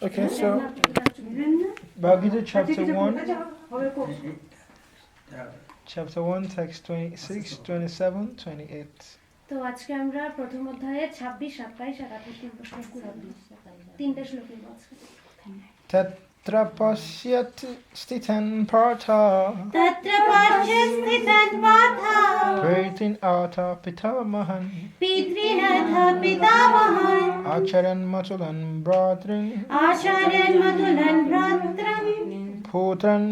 Okay, so Bhagavad Gita chapter 1, text 26, 27, 28. তো আজকে আমরা প্রথম অধ্যায়ে 26, 27 আর 28 তিনটা শ্লোক নিব আজকে। Tatra pasyat sthitan partha তত্র পশ্যত স্থিতান Partha Pritin ata pitamahan পিতৃনাথ পিতামহান Acharan matulan bratrin আচার্যেন মধুলন ভ্রাতৃন Potran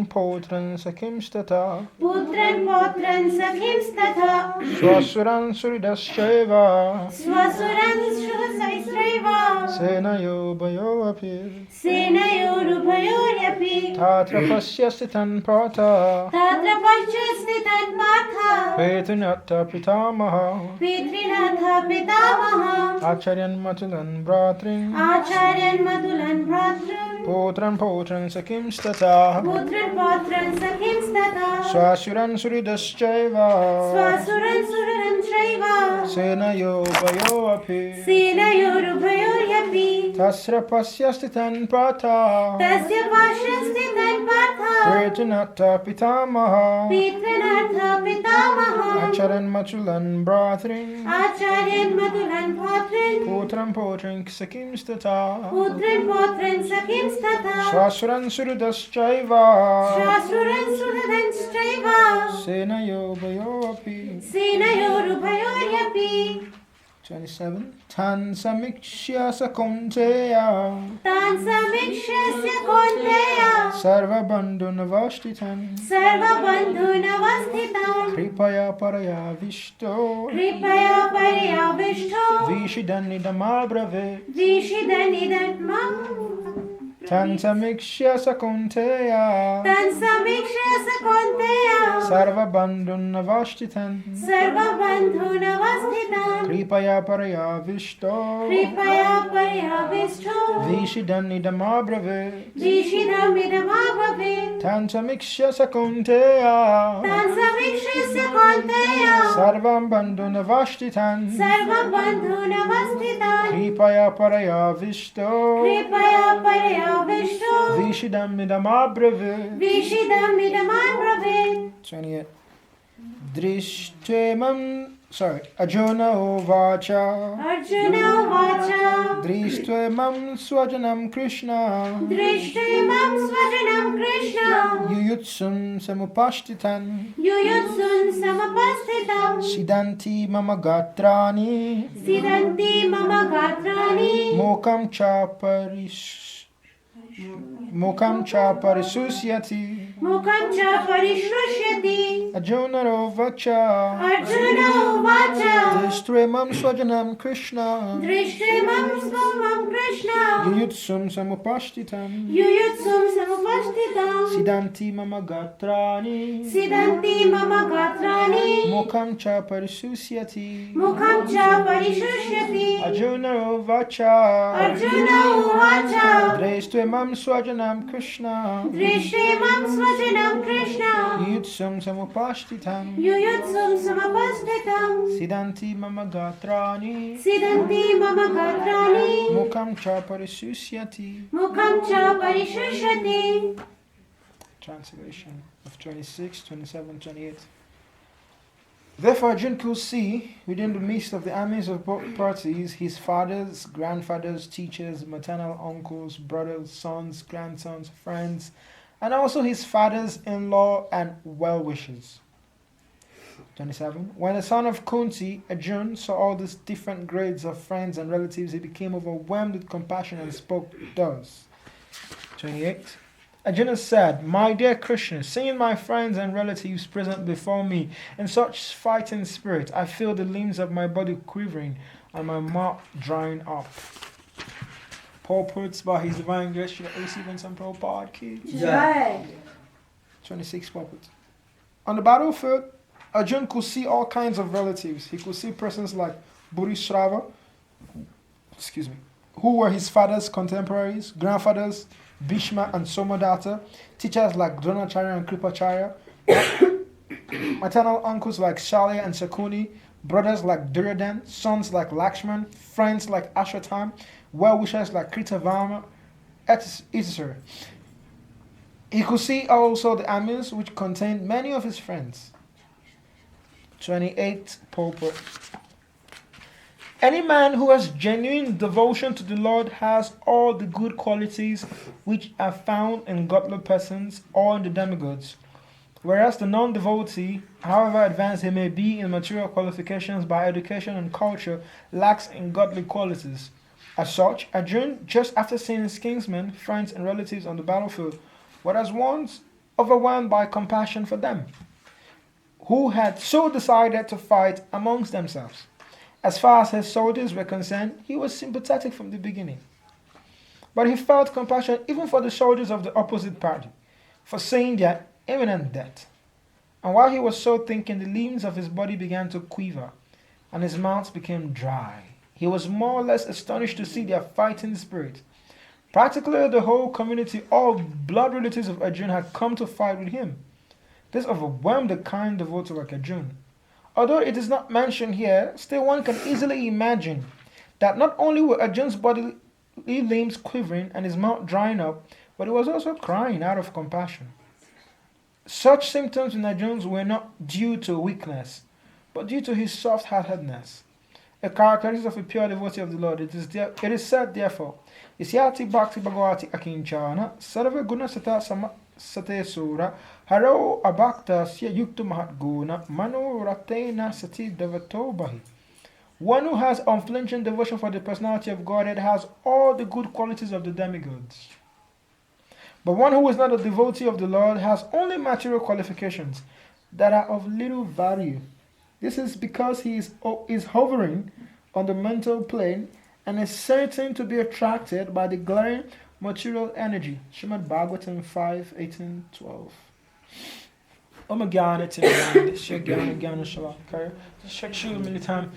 sakimstata পুত্রন পৌত্রন সখিংস্তথা Swasuran suridasyaiva স্বসুরং সুসৈশ্রৈব Senayo bayo apir সেনয়োরুভয়োরপি Tatra pasyasitan partha তত্র পশ্যত স্থিতান Partha Pritin ata pitamaha পিতৃনাথ পিতামহা Acharyan matulan bratrin আচার্যেন মধুলন ভ্রাতৃন Potran sakimstata পুত্রন পৌত্রন সখিংস্তথা Swasuran suridasyaiva স্বসুরং সুরং চৈব Senayo bayo apir সেনয়োরুভয়োরপি Tasra pasyastitan partha তস্য পশ্যত স্থিতান Partha Pritinata pitamaha পিতৃনাথ পিতামহা Acharan matulan bratrin আচার্যেন মধুলন ভ্রাতৃন Potran sakimstata পুত্রন পৌত্রন সখিংস্তথা Swasuran suridasyaiva স্বসুরং সুরং চৈব Senayo bayo api সেনয়োরুভয়োরপি 27 Tan samikshya sakunteya তান সমীক্ষস্য কৌন্তেয় Sarva bandhu navashtitan সর্ববন্ধুনবস্থিতান Kripaya paraya vishto কৃপয়া পর্যাবিষ্টো Vishidanidamabrave দিশিদনিদন্মম Tan samikshya sakunteya তান সমীক্ষস্য কৌন্তেয় Sarva bandhu navashtitan সর্ববন্ধুনবস্থিতান Kripaya paraya vishto কৃপয়া পর্যাবিষ্টো Vishidanidamabrave দিশিদমিদমাভবে Tan samikshya sakunteya তান সমীক্ষস্য কৌন্তেয় Sarvam bandhu navashtitan সর্ববন্ধুনবস্থিতান Kripaya paraya vishto কৃপয়া পর্যাবিষ্টো Vishidamidamabrave দিশিদমিদমাভবে 28 Arjuna Uvacha Arjun উবাচ Dristvamam swajanam Krishna দৃষ্টিমাং স্বজনং Krishna Yuyutsum samupashtitan युयुत्सुं সমপস্থিতং Siddhanti mama gatrani সিদন্তি মম গাত্রাণি Mokam cha parisusyati মুখং চ পরিশ্রুষ্যতি Arjuna Uvacha Arjun উবাচ Dristvamam swajanam Krishna দৃষ্টিমাং স্বমং Krishna Yuyutsum samupashtitan युयुत्সুं সমপস্থিতং Siddhanti mama gatrani সিদন্তি মম গাত্রাণি Mokam cha parisusyati মুখং চ পরিশ্রুষ্যতি Arjuna Uvacha Arjun উবাচ Dristvamam swajanam Krishna দৃষ্টিমাং স্বজনং Krishna Yutsum samupashtitan युयुत्सुं সমপস্থিতং Siddhanti mama gatrani সিদন্তি মম গাত্রাণি Mukam cha parisusyati মুখং চ পরিশুষ্যতি Translation of 26, 27, 28 Therefore Arjuna could see within the midst of the armies of both parties his fathers, grandfathers, teachers, maternal uncles, brothers, sons, grandsons, friends, and also his fathers-in-law and well-wishers. 27. When the son of Kunti, Arjuna, saw all these different grades of friends and relatives, he became overwhelmed with compassion and spoke thus. 28. Arjuna said, My dear Krishna, seeing my friends and relatives present before me in such fighting spirit, I feel the limbs of my body quivering and my mouth drying up. Paul puts by his divine grace, should I receive in some Prabhupada kids? Joy 26 puppets. On the battlefield, Arjuna could see all kinds of relatives. He could see persons like Burishrava, who were his father's contemporaries, grandfathers, Bhishma and Somadatta, teachers like Dronacharya and Kripacharya, maternal uncles like Shalya and Sakuni, brothers like Duryodhan, sons like Lakshman, friends like Ashwatthama, well-wishers like Kritavarma, etc. He could see also the armies which contained many of his friends. 28 purport. Any man who has genuine devotion to the Lord has all the good qualities which are found in godly persons or in the demigods. Whereas the non-devotee, however advanced he may be in material qualifications by education and culture, lacks in godly qualities. As such, Arjuna, just after seeing his kinsmen, friends, and relatives on the battlefield, was at once overwhelmed by compassion for them, who had so decided to fight amongst themselves. As far as his soldiers were concerned, he was sympathetic from the beginning. But he felt compassion even for the soldiers of the opposite party, foreseeing their imminent death. And while he was so thinking, the limbs of his body began to quiver, and his mouth became dry. He was more or less astonished to see their fighting spirit. Practically the whole community, all blood relatives of Arjuna, had come to fight with him. This overwhelmed the kind devotee like Arjuna. Although it is not mentioned here, still one can easily imagine that not only were Arjuna's bodily limbs quivering and his mouth drying up, but he was also crying out of compassion. Such symptoms in Arjuna were not due to weakness, but due to his soft-heartedness, a characteristic of a pure devotee of the Lord. It is said, therefore, Isyati Bhakti Bhagavati Akinchana Sarva Guna Sata Sate Sura Haro Abhakta Sya Yukta Mahat Guna Mano Ratena Sati Devato Bahi. One who has unflinching devotion for the personality of Godhead has all the good qualities of the demigods. But one who is not a devotee of the Lord has only material qualifications that are of little value. This is because he is hovering on the mental plane and is certain to be attracted by the glaring material energy. Srimad Bhagavatam 5:18-12. Om Gyana Tinayana Shagana Gyana Shalakaya Shakshul Militam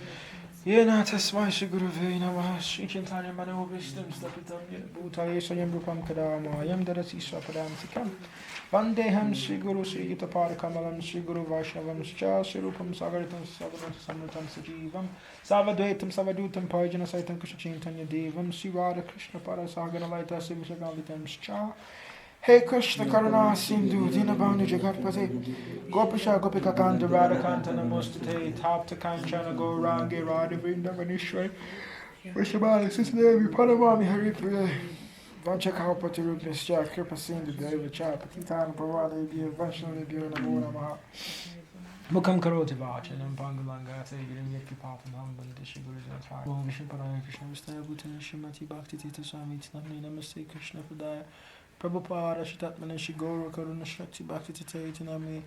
Yena Tasmai Shigurave Namaha Shri Chintanya Mano Vistam Stapitam Bhutaya Sayam Rupam Kadama Yam Darasi Swapadam Sikam Vandeham Sri Guru Sri Gita Kamalam Sri Guru Vaishnavam Scha Sri Rupam Sagaritam Sagaratam Samritam Sajivam Savadvaitam Savadutam Pajana Saitam Krishna Devam Sri Radha Krishna Parasagana Laita Sivisagalitam Scha Hey Krishna Karuna Sindhu Dinabandhu Jagatpate Gopisha Gopika Kanta Radha Kanta Namostate Tapta Kanchana Gaurangi Radha Vrindavanishwari Vishabali Sisdevi Padamami Hari Priya Vanchakalpati Rupnischa Kripa Sindhu Deva Chapati Tana Parvada Ibya Vaishnava Ibya Namo Namaha Mukam Karoti Vachanam Pangalanga Sagirim Yaki Papanam Bandishi Gurujatari Om Vishnupadaya Krishna Vistaya Bhutana Shrimati Bhakti Tita Swami Tinamni Namaste Krishna Padaya Prabhupada Shitatmana Shigoro Karuna Shakti Bhakti Titaitanami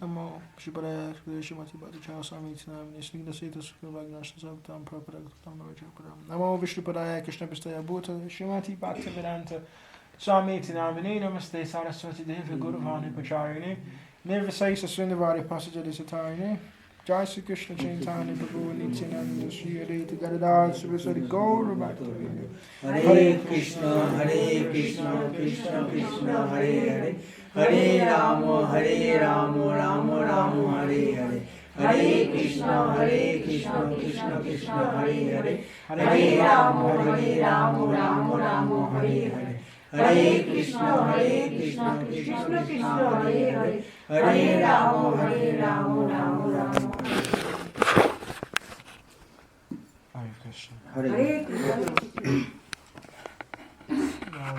Namo Shibaraya Shrimati Bhakti Swami Tinamni Snigda Sita Sukhvagnash Sabtam Prabhupada Namo Vishnupadaya Krishna Vistaya Bhutana Shrimati Bhakti Vedanta Swami Tinamni Namaste Saraswati Devi Guru Vani Pacharini Nirvisai Sasvindavari Passaja Disatarini Jai Sri Krishna Chaitanya Prabhu Nityananda Sri Advaita Gadadhar Srivasari Gaura Bhaktivinoda Hare Krishna Krishna Krishna Hare Hare Hare Rama Rama Hare Hare Hare Krishna Krishna Krishna Hare Hare Hare Rama Rama Hare Hare Hare Krishna Krishna Krishna Hare Hare Hare Rama Rama Hare Krishna. Hare Krishna.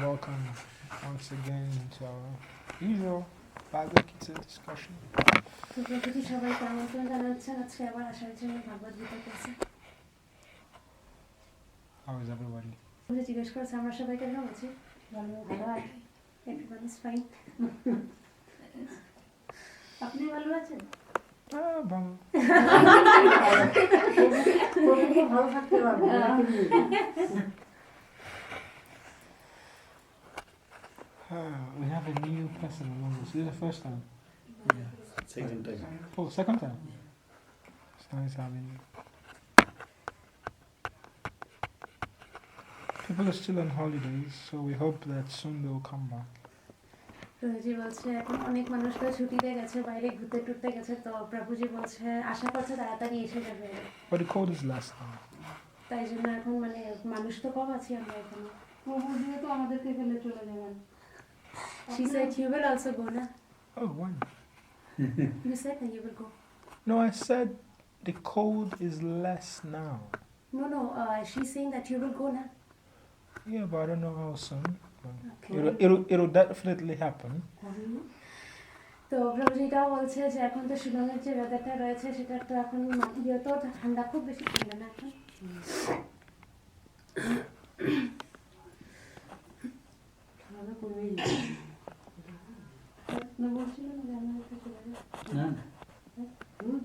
Welcome once again to our usual Bhagavad Gita discussion. তো প্রকৃতি সবাইকে আমন্ত্রণ জানাচ্ছেন আজকে আবার আসার জন্য ভগবদ গীতা ক্লাসে। How is everybody? উনি জিজ্ঞেস করেছে আমরা সবাই কেমন আছি? ভালো আর কি? Everyone is fine. আপনি ভালো আছেন? ভালো। ভালো থাকতে পারবো। We have a new person among us. This is the first time. Yeah. Second time. Oh, second time. It's nice having you. People are still on holidays, so we hope that soon they'll come back. প্রভুজি বলছে এখন অনেক মানুষ তো ছুটিতে গেছে, বাইরে ঘুরতে টুরতে গেছে, তো প্রভুজি বলছে আশা করছে তাড়াতাড়ি এসে যাবে, But the cold is less now. তাই জন্য এখন মানে মানুষ তো কম আছি আমরা এখানে। প্রভু দিয়ে তো আমাদেরকে ফেলে চলে যাবেন। She said you will also go na. Oh, when? You said that you will go. No, I said the cold is less now. No, she's saying that you will go na. Yeah, but I don't know how soon. Okay. It'll definitely happen. তো প্রভুজিটাও বলছে যে এখন তো শিলংয়ের যে ওয়েদারটা রয়েছে সেটা তো এখন তো ঠান্ডা, খুব বেশি ঠান্ডা না এখন। ঠান্ডা কমেই যাবে। না বলছিল না যে আমরা একটু চলে যাবো। না না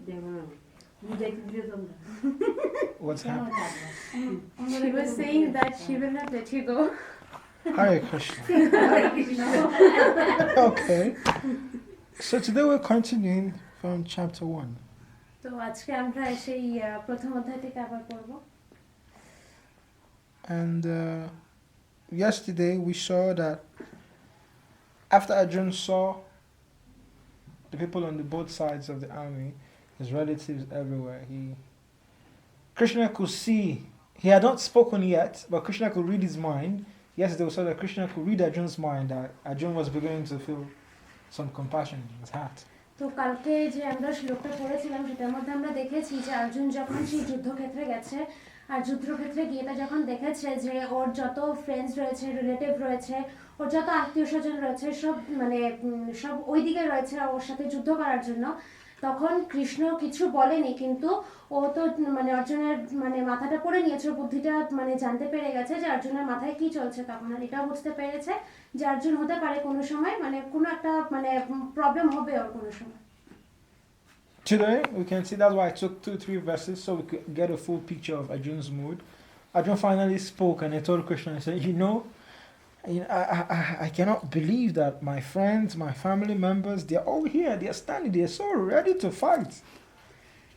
যাবো না, তুমি যাইতে দিও তোমরা। What's happening? She was saying that she will not let you go. Hare Krishna. Okay. So today we're continuing from chapter 1. তো আজকে আমরা সেই প্রথম অধ্যায় থেকে আবার পড়ব। And yesterday we saw that after Arjun saw the people on the both sides of the army, his relatives everywhere, Krishna could see, he had not spoken yet, but Krishna could read his mind. Yesterday we saw that Krishna could read Arjun's mind, that Arjun was beginning to feel some compassion in his heart. তো কালকে যে আমরা শ্লোকটা পড়েছিলাম সেটার মধ্যে আমরা দেখেছি যে অর্জুন যখন সেই যুদ্ধক্ষেত্রে গেছে, আর যুদ্ধক্ষেত্রে গিয়ে তা যখন দেখেছে যে ওর যত ফ্রেন্ডস রয়েছে, রিলেটিভ রয়েছে, ওর যত আত্মীয় স্বজন রয়েছে, সব মানে সব ওই দিকে রয়েছে ওর সাথে যুদ্ধ করার জন্য, তখন কৃষ্ণ কিছু বলেনি, কিন্তু ও তো মানে অর্জুনের মানে মাথাটা পড়ে নিয়েছে, ওর বুদ্ধিটা মানে জানতে পেরে গেছে যে অর্জুনের মাথায় কি চলছে, তখন আর এটাও বুঝতে পেরেছে যে অর্জুন হতে পারে কোনো সময় মানে কোনো একটা মানে প্রবলেম হবে ওর কোনো সময়। Today we can see, that's why I took 2-3 verses so we could get a full picture of Arjun's mood. Arjun finally spoke and he told Krishna, he said, I cannot believe that my friends, my family members, they're all here, they're standing, they're so ready to fight.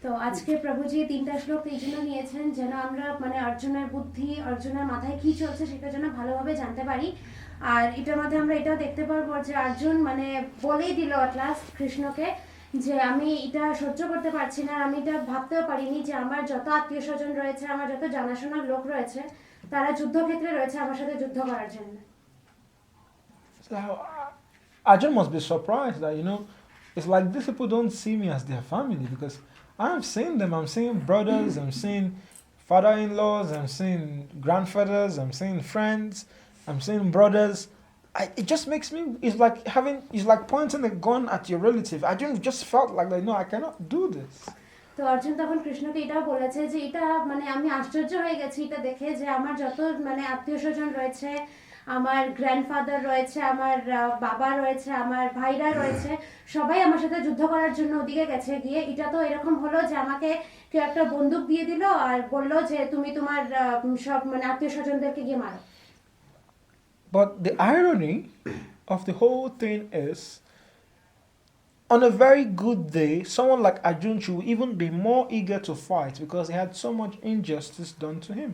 তো আজকে প্রভুজি তিনটা শ্লোক এই জন্য নিয়েছেন যেন আমরা মানে অর্জুনের বুদ্ধি, অর্জুনের মাথায় কি চলছে সেটা যেন ভালোভাবে জানতে পারি। আর এটার মধ্যে আমরা এটাও দেখতে পারবো যে অর্জুন মানে বলেই দিল অ্যাট লাস্ট কৃষ্ণকে যে আমি এটা সহ্য করতে পারছি না, আমি এটা ভাবতেও পারিনি যে আমার যত আত্মীয় স্বজন রয়েছে, আমার যত জানাশোনার লোক রয়েছে, তারা যুদ্ধক্ষেত্রে রয়েছে আমার সাথে যুদ্ধ করার জন্য। So Arjun must be surprised that, it's like these people don't see me as their family, because I'm seeing them, I'm seeing brothers, I'm seeing father-in-laws, I'm seeing grandfathers, I'm seeing friends, I'm seeing brothers. It just makes me, it's like pointing a gun at your relative. I just felt like, no, I cannot do this. তো অর্জুন তখন কৃষ্ণকে এটাও বলেছে যে এটা মানে আমি আশ্চর্য হয়ে গেছি এটা দেখে যে আমার যত মানে আত্মীয় স্বজন রয়েছে, আমার গ্র্যান্ডফাদার রয়েছে, আমার বাবা রয়েছে, আমার ভাইরা রয়েছে, সবাই আমার সাথে যুদ্ধ করার জন্য ওদিকে গেছে গিয়ে এটা তো এরকম হলো যে আমাকে কেউ একটা বন্দুক দিয়ে দিল আর বললো যে তুমি তোমার সব মানে আত্মীয় স্বজনদেরকে গিয়ে মারো। But the irony of the whole thing is, on a very good day, someone like Arjun should even be more eager to fight because he had so much injustice done to him.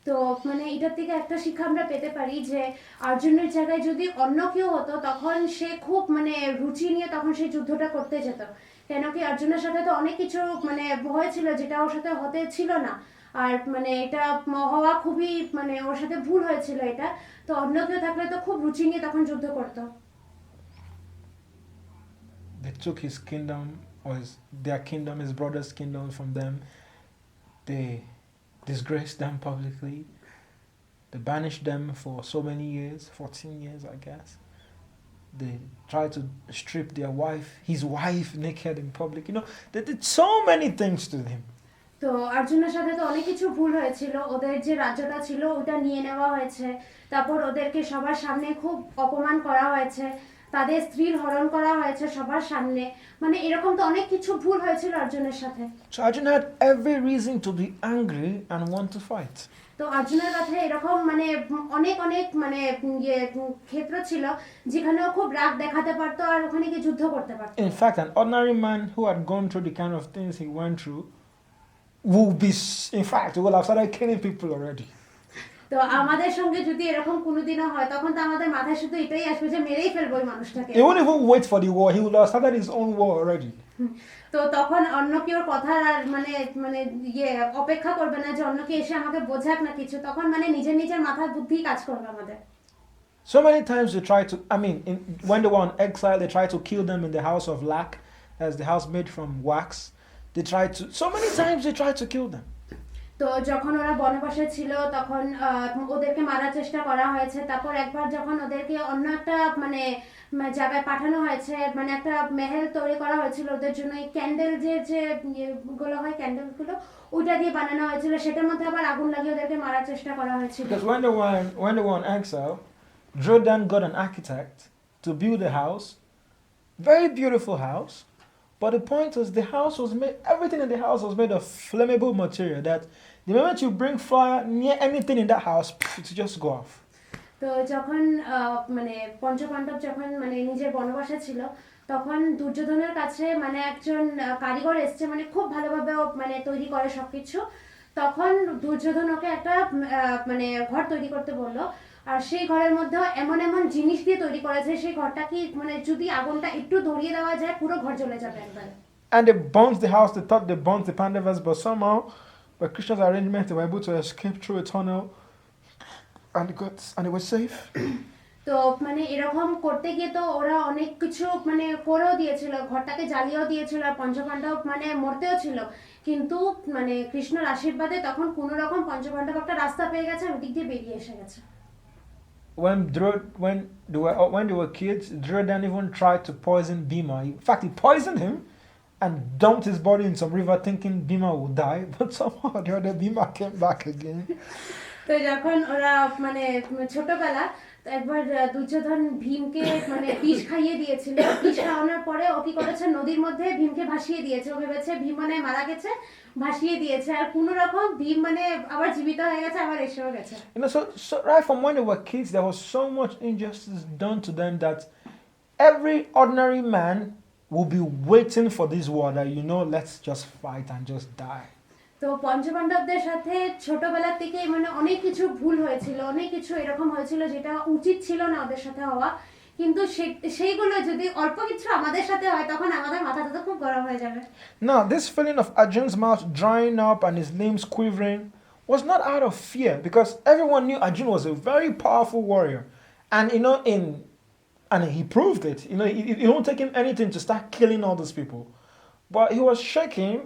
তো মানে এটার থেকে একটা শিক্ষা আমরা পেতে পারি যে অর্জুনের জায়গায় যদি অন্য কেউ হতো তখন সে খুব মানে রুচি নিয়ে তখন সেই যুদ্ধটা করতে যেত, কেন কি অর্জুনের সাথে তো অনেক কিছু মানে হয়েছিল যেটা ওর সাথে হতে ছিল না, আর মানে এটা হওয়া খুবই মানে ওর সাথে ভুল হয়েছিল এটা, তো অন্য কেউ থাকলে তো খুব রুচি নিয়ে তখন যুদ্ধ করতো। They took his kingdom, or their kingdom, his brother's kingdom from them. They disgraced them publicly. They banished them for so many years, 14 years, I guess. They tried to strip his wife naked in public. They did so many things to him. তো অর্জুনের সাথে তো অনেক কিছু ভুল হয়েছিল, ওদের যে রাজ্যটা ছিল ওটা নিয়ে নেওয়া হয়েছে, তারপর ওদেরকে সবার সামনে খুব অপমান করা হয়েছে, তাদের স্ত্রীর হরণ করা হয়েছে সবার সামনে, মানে এরকম তো অনেক কিছু ভুল হয়েছিল অর্জুনের সাথে। So Arjun had every reason to be angry and want to fight. তো অর্জুনের কাছে এরকম মানে অনেক অনেক মানে ক্ষেত্র ছিল যেখানেও খুব রাগ দেখাতে পারতো আর ওখানে গিয়ে যুদ্ধ করতে পারতো। In fact, an ordinary man who had gone through the kind of things he went through would have started killing people already. তো আমাদের সঙ্গে যদি এরকম কোনোদিনও হয় তখন তো আমাদের মাথায় শুধু এটাই আসবে যে মেরেই ফেলবো ওই মানুষটাকে। He wouldn't even wait for the war. He would have started his own war already. তো তখন অন্য কেউ কথার আর মানে মানে ইয়ে অপেক্ষা করবে না যে অন্য কেউ এসে আমাকে বোঝাক না কিছু, তখন মানে নিজের নিজের মাথার বুদ্ধি কাজ করবে আমাদের। So many times they try to, when they were on exile, they tried to kill them in the house of lac, as the house made from wax. So many times they tried to kill them. তো যখন ওরা বনবাসে ছিল তখন ওদেরকে মারার চেষ্টা করা হয়েছে। তারপর একবার যখন ওদেরকে অন্য একটা মানে জায়গায় পাঠানো হয়েছে, মানে একটা মেহেল তৈরি করা হয়েছিল ওদের জন্য, এই ক্যান্ডেল যে গুলো হয়, ক্যান্ডেলগুলো ওইটা দিয়ে বানানো হয়েছিল, সেটার মধ্যে আবার আগুন লাগিয়ে ওদেরকে মারার চেষ্টা করা হয়েছিল। Because when they were on exile, Jordan got an architect to build a house, very beautiful house. But the point was everything in the house was made of flammable material that the moment you bring fire near anything in that house, it just go off. তো যখন মানে পঞ্চপাণ্ডব যখন মানে নিজের বনবাসে ছিল তখন দুর্যোধনের কাছে মানে একজন কারিগর এসছে, মানে খুব ভালোভাবে ও মানে তৈরি করে সবকিছু। তখন দুর্যোধন ওকে একটা মানে ঘর তৈরি করতে বললো, আর সেই ঘরের মধ্যে এমন এমন জিনিস দিয়ে তৈরি করেছে সেই ঘরটা কি মানে যদি আগুনটা একটু ধরিয়ে দেওয়া যায় পুরো ঘর জ্বলে যাবে একবার। And they burnt the house. They thought they burnt the Pandavas, but somehow, by Krishna's arrangement, they were able to escape through a tunnel, and it was safe. তো মানে এরকম করতে গিয়ে তো ওরা অনেক কিছু মানে করেও দিয়েছিল, ঘরটাকে জ্বালিয়েও দিয়েছিল, আর পঞ্চপাণ্ডব মানে মরতেও ছিল, কিন্তু মানে কৃষ্ণর আশীর্বাদে তখন কোনো রকম পঞ্চপাণ্ডব একটা রাস্তা পেয়ে গেছে, ওদিক দিয়ে বেরিয়ে এসে গেছে। When they were kids, Duryodhana even tried to poison Bhima. In fact, he poisoned him and dumped his body in some river, thinking Bhima would die. But somehow or the other, Bhima came back again. তো যখন ওরা মানে ছোটবেলা একবার দুর্যোধন ভীমকে মানে বিষ খাইয়ে দিয়েছিল, বিষ খাওয়ানোর পরে ও কি করেছে, নদীর মধ্যে ভীমকে ভাসিয়ে দিয়েছে। ও ভেবেছে ভীম মানে মারা গেছে, ভাসিয়ে দিয়েছে, আর কোনো রকম ভীম মানে আবার জীবিত হয়ে গেছে, আবার এসেও গেছে। So right from when they were kids, there was so much injustice done to them that every ordinary man will be waiting for this war that, let's just fight and just die. তো পঞ্চপাণ্ডবদের সাথে ছোটবেলার থেকে মানে অনেক কিছু ভুল হয়েছিল, অনেক কিছু এরকম হয়েছিল যেটা উচিত ছিল না ওদের সাথে হওয়া, কিন্তু সেইগুলো যদি অল্প কিছু আমাদের সাথে হয় তখন আমাদের মাথাটা তো খুব গরম হয়ে যাবে। Now, this feeling of Arjun's mouth drying up and his limbs quivering was not out of fear, because everyone knew Arjun was a very powerful warrior, and and he proved it. It won't take him anything to start killing all these people, but he was shaking.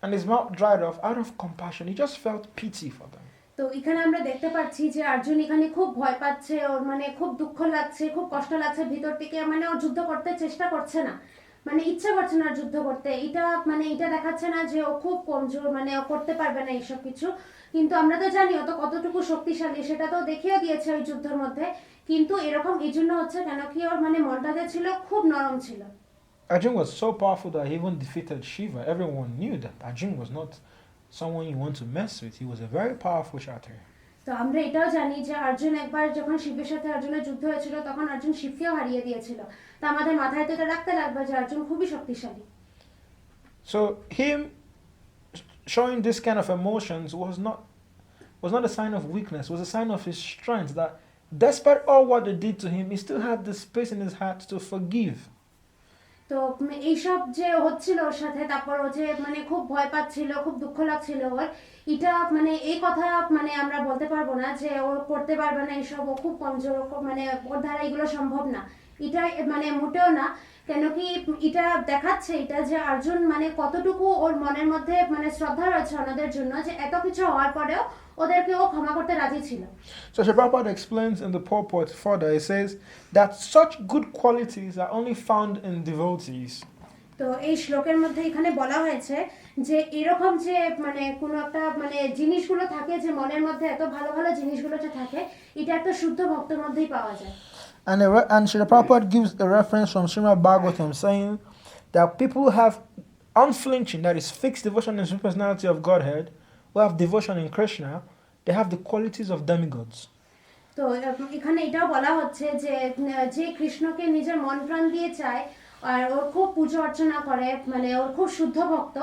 And his mouth dried off out of compassion. He just felt pity for them. তো এখানে আমরা দেখতে পাচ্ছি যে অর্জুন এখানে খুব ভয় পাচ্ছে, ওর মানে খুব দুঃখ লাগছে, খুব কষ্ট লাগছে ভিতর থেকে, মানে ও যুদ্ধ করতে চেষ্টা করছে না, মানে ইচ্ছা করছে না যুদ্ধ করতে। এটা দেখাচ্ছে না যে ও খুব কমজোর, মানে ও করতে পারবে না এইসব কিছু, কিন্তু আমরা তো জানি ও তো কতটুকু শক্তিশালী, সেটা তো দেখিয়ে দিয়েছে ওই যুদ্ধের মধ্যে। কিন্তু এরকম এই জন্য হচ্ছে কেন কি ওর মানে মনটা যে ছিল খুব নরম ছিল। Arjun was so powerful that he even defeated Shiva. Everyone knew that Arjun was not someone you want to mess with. He was a very powerful Kshatriya. তো আমরা এটাও জানি যে অর্জুন একবার যখন শিবের সাথে অর্জুনের যুদ্ধ হয়েছিল তখন অর্জুন শিবকেও হারিয়ে দিয়েছিল। তো আমাদের মাথায় তো এটা রাখতে লাগবে যে অর্জুন খুবই শক্তিশালী। So him showing this kind of emotions was not a sign of weakness. It was a sign of his strength, that despite all what they did to him, he still had the space in his heart to forgive. তো এইসব যে হচ্ছিল ওর সাথে, তারপর ও যে মানে খুব ভয় পাচ্ছিল, খুব দুঃখ লাগছিল ওর, এটা মানে এই কথা মানে আমরা বলতে পারবো না যে ও করতে পারবে না এইসব, ও খুব কমজোর, মানে ওর দ্বারা এগুলো সম্ভব না, এটা মানে মোটেও না। কেন কি এটা দেখাচ্ছে এটা যে অর্জুন মানে কতটুকু ওর মনের মধ্যে মানে শ্রদ্ধা রয়েছে ওনাদের জন্য, যে এত কিছু হওয়ার পরেও ওদেরকে ও ক্ষমা করতে রাজি ছিল। So Srila Prabhupada explains in the purport further, he says that such good qualities are only found in devotees. তো এই শ্লোকের মধ্যে এখানে বলা হয়েছে যে এরকম যে মানে কোনো একটা মানে জিনিসগুলো থাকে, যে মনের মধ্যে এত ভালো ভালো জিনিসগুলো যে থাকে, এটা একটা শুদ্ধ ভক্তের মধ্যেই পাওয়া যায়। And Srila Prabhupada gives a reference from Srimad Bhagavatam saying that people who have unflinching, that is fixed devotion in the personality of Godhead, who have devotion in Krishna, they have the qualities of demigods. তো এখানে এটাও বলা হচ্ছে যে যে কৃষ্ণকে নিজের মন প্রাণ দিয়ে চায়, আর ওর খুব পুজো অর্চনা করে, মানে ওর খুব শুদ্ধ ভক্ত।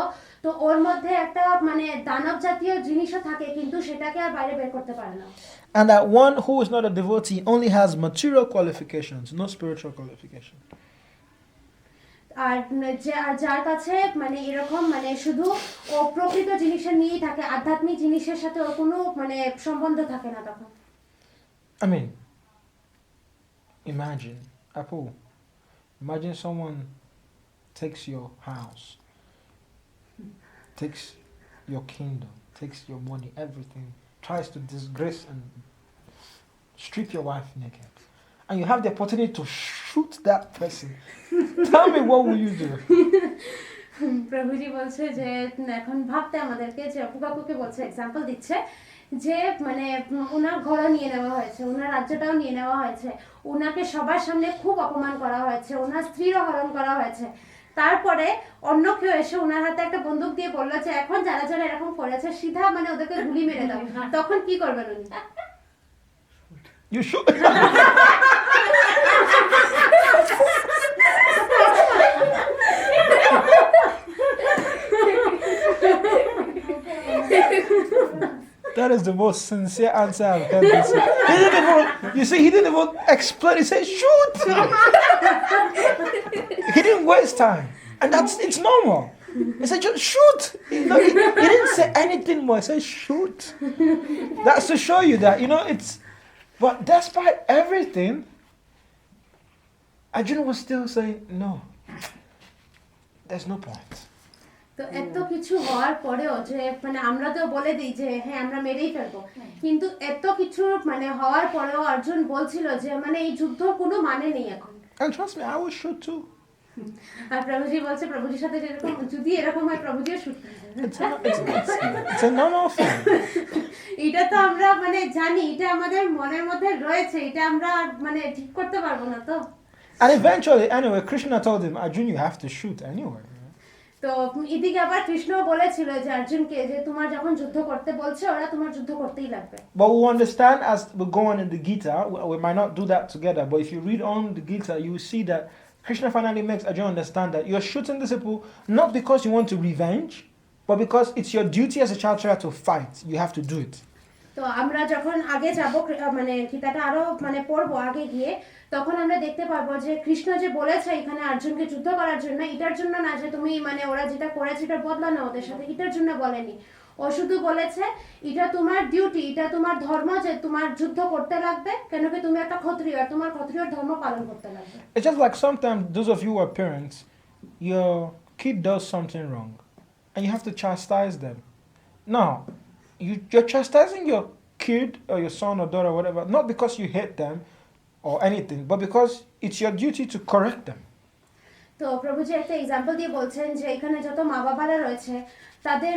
তো ওর মধ্যে একটা মানে দানব জাতীয় জিনিসও থাকে, কিন্তু সেটাকে আর বাইরে বের করতে পারে না। And that one who is not a devotee only has material qualifications, no spiritual qualification. আর যার কাছে মানে এরকম মানে শুধু ও প্রকৃত জিনিসের নিয়েই থাকে, আধ্যাত্মিক জিনিসের সাথে ওর কোনো মানে সম্বন্ধ থাকে না তখন। I mean, imagine someone takes your house, takes your kingdom, takes your money, everything, tries to disgrace and strip your wife naked, and you have the opportunity to shoot that person. Tell me, what will you do? প্রভুজি বলছে যে এখন ভাবতে আমাদেরকে, যে অপু কাকুকে বলছে, example দিচ্ছে যে মানে ওনার ঘরও নিয়ে নেওয়া হয়েছে, ওনার রাজ্যটাও নিয়ে নেওয়া হয়েছে, ওনাকে সবার সামনে খুব অপমান করা হয়েছে, ওনার স্ত্রীরও হরণ করা হয়েছে। তারপরে অন্য কেউ এসে ওনার হাতে একটা বন্দুক দিয়ে বললো যে এখন যারা যারা এরকম করেছে সিধা মানে ওদেরকে গুলি মেরে দাও, তখন কি করবেন উনি? You shoot. That is the most sincere answer I've heard this year. He didn't even explain. He said, shoot! He didn't waste time. And it's normal. He said, just shoot! He didn't say anything more. He said, shoot. That's to show you that, but despite everything, Arjuna was still saying, no, there's no point. তো এত কিছু হওয়ার পরেও যে মানে আমরা তো বলে দিই যে হ্যাঁ আমরা মেরেই ফেলবো, কিন্তু এত কিছু মানে হওয়ার পরেও অর্জুন বলছিল যে মানে এই যুদ্ধ কোনো মানে নেই এখন। And trust me, I will shoot too. আর প্রভুজি বলছে প্রভুজির সাথে যেরকম যদি এরকম হয় প্রভুজিও শুট করবে। It's a normal thing. এটা তো আমরা মানে জানি, এটা আমাদের মনের মধ্যে রয়েছে, এটা আমরা মানে ঠিক করতে পারবো না তো। And eventually, anyway, Krishna told him, Arjun, you have to shoot anyway. তো এদিকে আবার কৃষ্ণ বলেছিল যে অর্জুনকে যে তোমার যখন যুদ্ধ করতে বলছে ওরা তোমার যুদ্ধ করতেই লাগবে। But we understand as we go on in the Gita, we might not do that together, but if you read on the Gita, you will see that Krishna finally makes Arjuna understand that you're shooting these people not because you want to revenge, but because it's your duty as a Kshatriya to fight. You have to do it. তো আমরা যখন আগে যাব মানে গীতাটা আরো মানে পড়বো আগে গিয়ে, তখন আমরা দেখতে পারবো যে কৃষ্ণ যে বলেছে এখানে অর্জুনকে যুদ্ধ করার জন্য, এটার জন্য না যে তুমি মানে ওরা যেটা করেছে এটা বদলা না ওদের সাথে, এটার জন্য বলেনি। ও শুধু বলেছে এটা তোমার ডিউটি, এটা তোমার ধর্ম যে তোমার যুদ্ধ করতে লাগবে, কেন কি তুমি একটা ক্ষত্রিয় আর তোমার ক্ষত্রিয়র ধর্ম পালন করতে লাগবে। It's just like sometimes those of you who are parents, your kid does something wrong and you have to chastise them. Now, you're chastising your kid or your son or daughter or whatever, not because you hate them or anything, but because it's your duty to correct them. তো প্রভুজি একটা example দিয়ে বলছেন যে এখানে যত মা বাবারা রয়েছে তাদের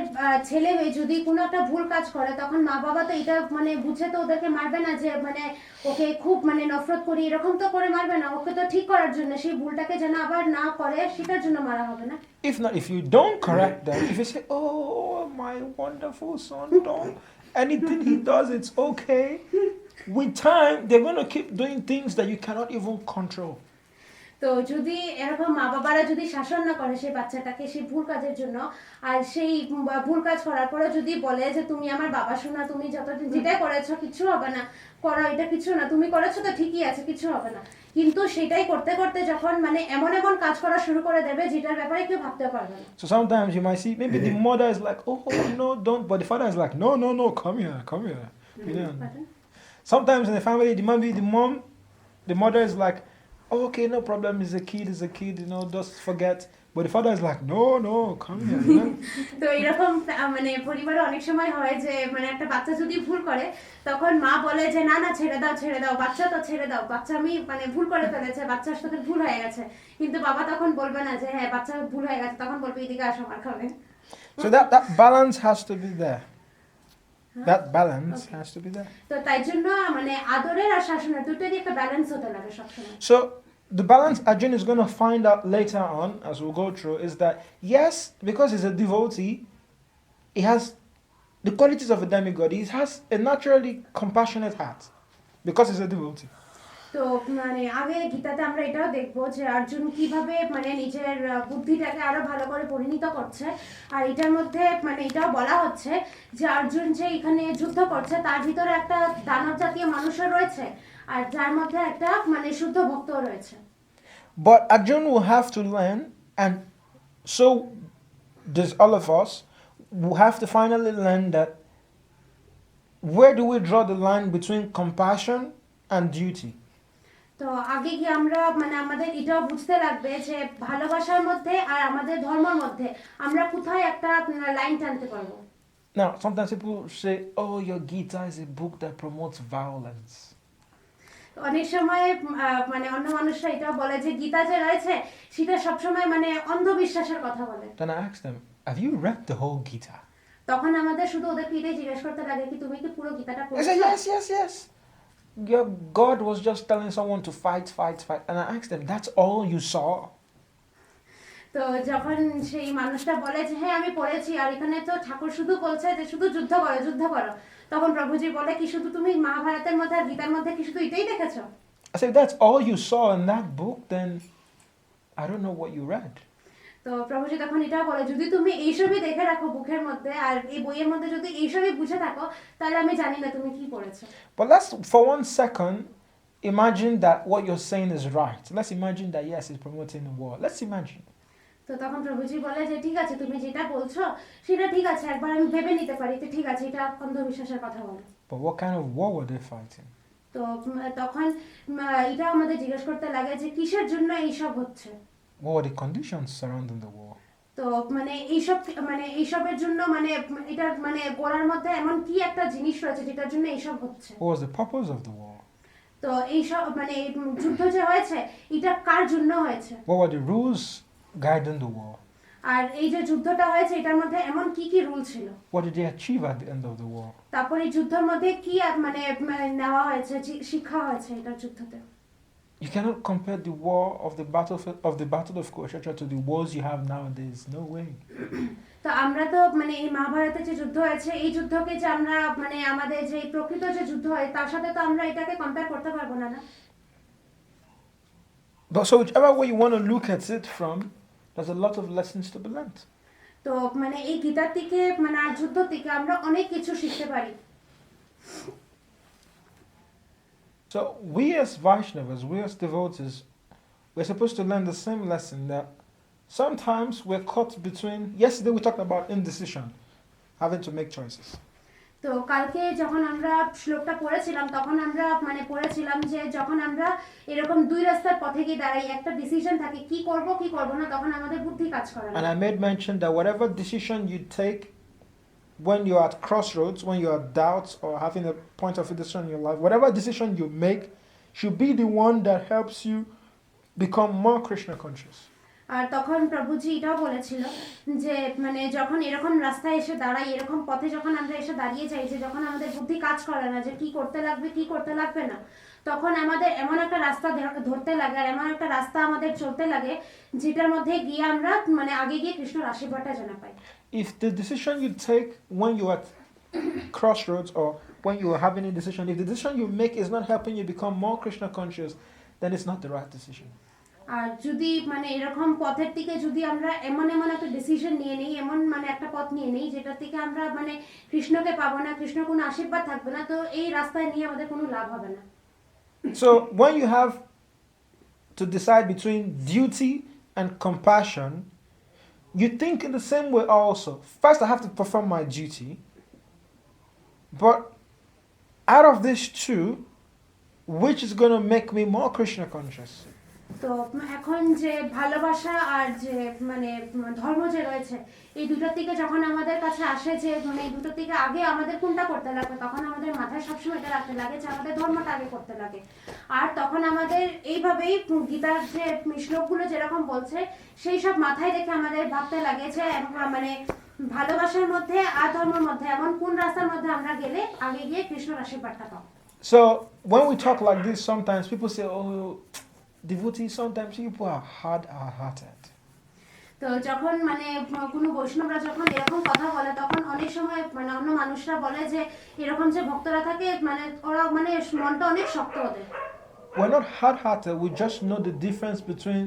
ছেলে মেয়ে যদি কোনো একটা ভুল কাজ করে, তখন মা বাবা তো এটা মানে বুঝে তো ওদেরকে মারবে না যে মানে ওকে খুব মানে নফরত করি এরকম তো করে মারবে না, ওকে তো ঠিক করার জন্য সেই ভুলটাকে যেন আবার না করে সেটার জন্য মারা হবে না। If not, if you don't correct them, if you say, oh, my wonderful son, don't, anything he does, it's okay. With time, they're going to keep doing things that you cannot even control. তো যদি এরকম মা বাবারা যদি শাসন না করে সেই বাচ্চাটাকে সেই ভুল কাজের জন্য, আর সেই ভুল কাজ করার পরে যদি বলে যে তুমি আমার বাবা শোনা, তুমি যতদিন যেটাই করেছো কিছু হবে না, করো এটা কিছু না, তুমি করেছো তো ঠিকই আছে কিছু হবে না, কিন্তু সেটাই করতে করতে যখন মানে এমন এমন কাজ করা শুরু করে দেবে যেটার ব্যাপারে কেউ ভাবতে পারবে না। So sometimes you might see maybe the mother is like, oh no, don't, but the father is like, no, come here. You know? Sometimes in the family, the mother is like, oh, okay, no problem, it's a kid, just forget. But the father is like, no, come here. You know? তো এরকম মানে পরিবারে অনেক সময় হয় যে মানে একটা বাচ্চা যদি ভুল করে তখন মা বলে যে না ছেড়ে দাও, বাচ্চা তো ছেড়ে দাও, বাচ্চা আমি মানে ভুল করে ফেলেছে, বাচ্চার সাথে ভুল হয়ে গেছে, কিন্তু বাবা তখন বলবে না যে হ্যাঁ বাচ্চা ভুল হয়ে গেছে, তখন বলবে এদিকে আসো মার খাবে। So that balance has to be there. That balance has to be there. তো তাই জন্য মানে আদরের আর শাসনের দুটোরই একটা ব্যালেন্স হতে লাগে সবসময়। So the balance Arjun is going to find out later on as we'll go through is that yes, because he's a devotee, he has the qualities of a demigod. He has a naturally compassionate heart because he's a devotee. তো মানে আগে গীতাতে আমরা এটাও দেখবো যে অর্জুন কিভাবে মানে নিজের বুদ্ধিটাকে আরো ভালো করে পরিণত করছে, আর এটার মধ্যে মানে এটাও বলা হচ্ছে যে অর্জুন যে এখানে যুদ্ধ করছে তার ভিতরে একটা দানব জাতীয় মানুষও রয়েছে, আর যার মধ্যে একটা মানে শুদ্ধ ভক্তও রয়েছে। But Arjun will have to learn, and so does all of us, will have to finally learn that where do we draw the line between compassion and duty? তো আগে কি আমরা মানে আমাদের এটাও বুঝতে লাগবে যে ভালোবাসার মধ্যে আর আমাদের ধর্মের মধ্যে আমরা কোথায় একটা লাইন টানতে পারবো। Now, sometimes people say, oh, your Gita is a book that promotes violence. অনেক সময় মানে অন্য মানুষরা এটাও বলে যে গীতা যে রয়েছে সেটা সবসময় মানে অন্ধবিশ্বাসের কথা বলে। Then I ask them, have you read the whole Gita? তখন আমাদের শুধু ওদেরকে এটাই জিজ্ঞেস করতে লাগে কি তুমি কি পুরো গীতাটা They say, পড়েছো? yes. Your God was just telling someone to fight. And I asked them, that's all you saw? তো যখন সেই মানুষটা বলে যে হ্যাঁ আমি পড়েছি আর এখানে তো ঠাকুর শুধু বলছে যে শুধু যুদ্ধ করো, তখন প্রভুজি বলে কি শুধু তুমি মহাভারতের মধ্যে আর গীতার মধ্যে কি শুধু এটাই দেখেছো? I said, if that's all you saw in that book, then I don't know what you read. তো প্রভুজি তখন এটাও বলে যদি তুমি এইসবই দেখে রাখো বুকের মধ্যে আর এই বইয়ের মধ্যে যদি এইসবই বুঝে থাকো তাহলে আমি জানি না তুমি কি পড়েছো। But let's, for 1 second, imagine that what you're saying is right. Let's imagine that, yes, it's promoting the war. Let's imagine. তো তখন প্রভুজি বলে যে ঠিক আছে তুমি যেটা বলছো সেটা ঠিক আছে, একবার আমি ভেবে নিতে পারি, তো ঠিক আছে এটা অন্ধবিশ্বাসের কথা বলো। But what kind of war were they fighting? তো তখন এটা আমাদের জিজ্ঞেস করতে লাগে যে কিসের জন্য এইসব হচ্ছে। What were the conditions surrounding the war? তো মানে এইসবের জন্য মানে এটার মানে গোড়ার মধ্যে এমন কি একটা জিনিস রয়েছে যেটার জন্য এইসব হচ্ছে। What was the purpose of the war? তো এইসব মানে এই যুদ্ধ যে হয়েছে এটা কার জন্য হয়েছে, What were the rules guiding the war? আর এই যে যুদ্ধটা হয়েছে এটার মধ্যে এমন কি কি রুল ছিল, What did they achieve at the end of the war? তারপর এই যুদ্ধের মধ্যে কি মানে নেওয়া হয়েছে, শিক্ষা হয়েছে এটার যুদ্ধতে। You cannot compare the war of the battle of Kurukshetra to the wars you have nowadays. No way. তো আমরা তো মানে এই মহাভারতের যে যুদ্ধ হয়েছে এই যুদ্ধকে যে আমরা মানে আমাদের যে প্রকৃত যে যুদ্ধ হয় তার সাথে তো আমরা এটাকে কম্পেয়ার করতে পারবো না। But so whichever way you want to look at it from, there's a lot of lessons to be learned. তো মানে এই গীতার থেকে মানে আর যুদ্ধ থেকে আমরা অনেক কিছু শিখতে পারি। So we as Vaishnavas, we as devotees, we're supposed to learn the same lesson that sometimes we're caught between, yesterday we talked about indecision, having to make choices. তো কালকে যখন আমরা শ্লোকটা পড়েছিলাম তখন আমরা মানে পড়েছিলাম যে যখন আমরা এরকম দুই রাস্তার পথে গিয়ে দাঁড়াই, একটা ডিসিশন থাকে কি করব না, তখন আমাদের বুদ্ধি কাজ করে না। And I made mention that whatever decision you take when you're at crossroads, when you're at doubts or having a point of decision in your life, whatever decision you make should be the one that helps you become more Krishna conscious. আর তখন প্রভুজি এটাও বলেছিল যে মানে যখন এরকম রাস্তায় এসে দাঁড়াই, এরকম পথে যখন আমরা এসে দাঁড়িয়ে যাই যে যখন আমাদের বুদ্ধি কাজ করে না যে কি করতে লাগবে না, তখন আমাদের এমন একটা রাস্তা ধরতে লাগে আর এমন একটা রাস্তা আমাদের চলতে লাগে যেটার মধ্যে গিয়ে আমরা মানে আগে গিয়ে কৃষ্ণর আশীর্বাদটা জানা পাই। If the decision you take when you're at crossroads or when you're having a decision, if the decision you make is not helping you become more Krishna conscious, then it's not the right decision. আর যদি মানে এরকম পথের থেকে যদি আমরা এমন একটা decision নিয়ে নেই, এমন মানে একটা পথ নিয়ে নেই যেটা থেকে আমরা মানে কৃষ্ণকে পাবো না, কৃষ্ণর কোনো আশীর্বাদ থাকবে না, তো এই রাস্তায় নিয়ে আমাদের কোনো লাভ হবে না। So when you have to decide between duty and compassion, you think in the same way also. First I have to perform my duty, but out of these two, which is going to make me more Krishna conscious? তো এখন যে ভালোবাসা আর যে মানে ধর্ম যে রয়েছে এই দুটোর থেকে যখন আমাদের কাছে আসে যে মানে এই দুটোর থেকে আগে আমাদের কোনটা করতে লাগবে, তখন আমাদের মাথায় সবসময় এটা রাখতে লাগে যে আমাদের ধর্মটা আগে করতে লাগে। আর তখন আমাদের এইভাবেই গীতার যে শ্লোকগুলো যেরকম বলছে সেই সব মাথায় রেখে আমাদের ভাবতে লাগে যে মানে ভালোবাসার মধ্যে আর ধর্মের মধ্যে এমন কোন রাস্তার মধ্যে আমরা গেলে আগে গিয়ে কৃষ্ণর আশীর্বাদটা পাবো। So when we talk like this, sometimes people say, oh, devotees, sometimes people are hard-hearted. তো যখন মানে কোনো বৈষ্ণবরা যখন এরকম কথা বলে তখন অনেক সময় মানে অন্য মানুষরা বলে যে এরকম যে ভক্তরা থাকে মানে ওরা মানে মনটা অনেক শক্ত ওদের। we're not hard-hearted. We just know the difference between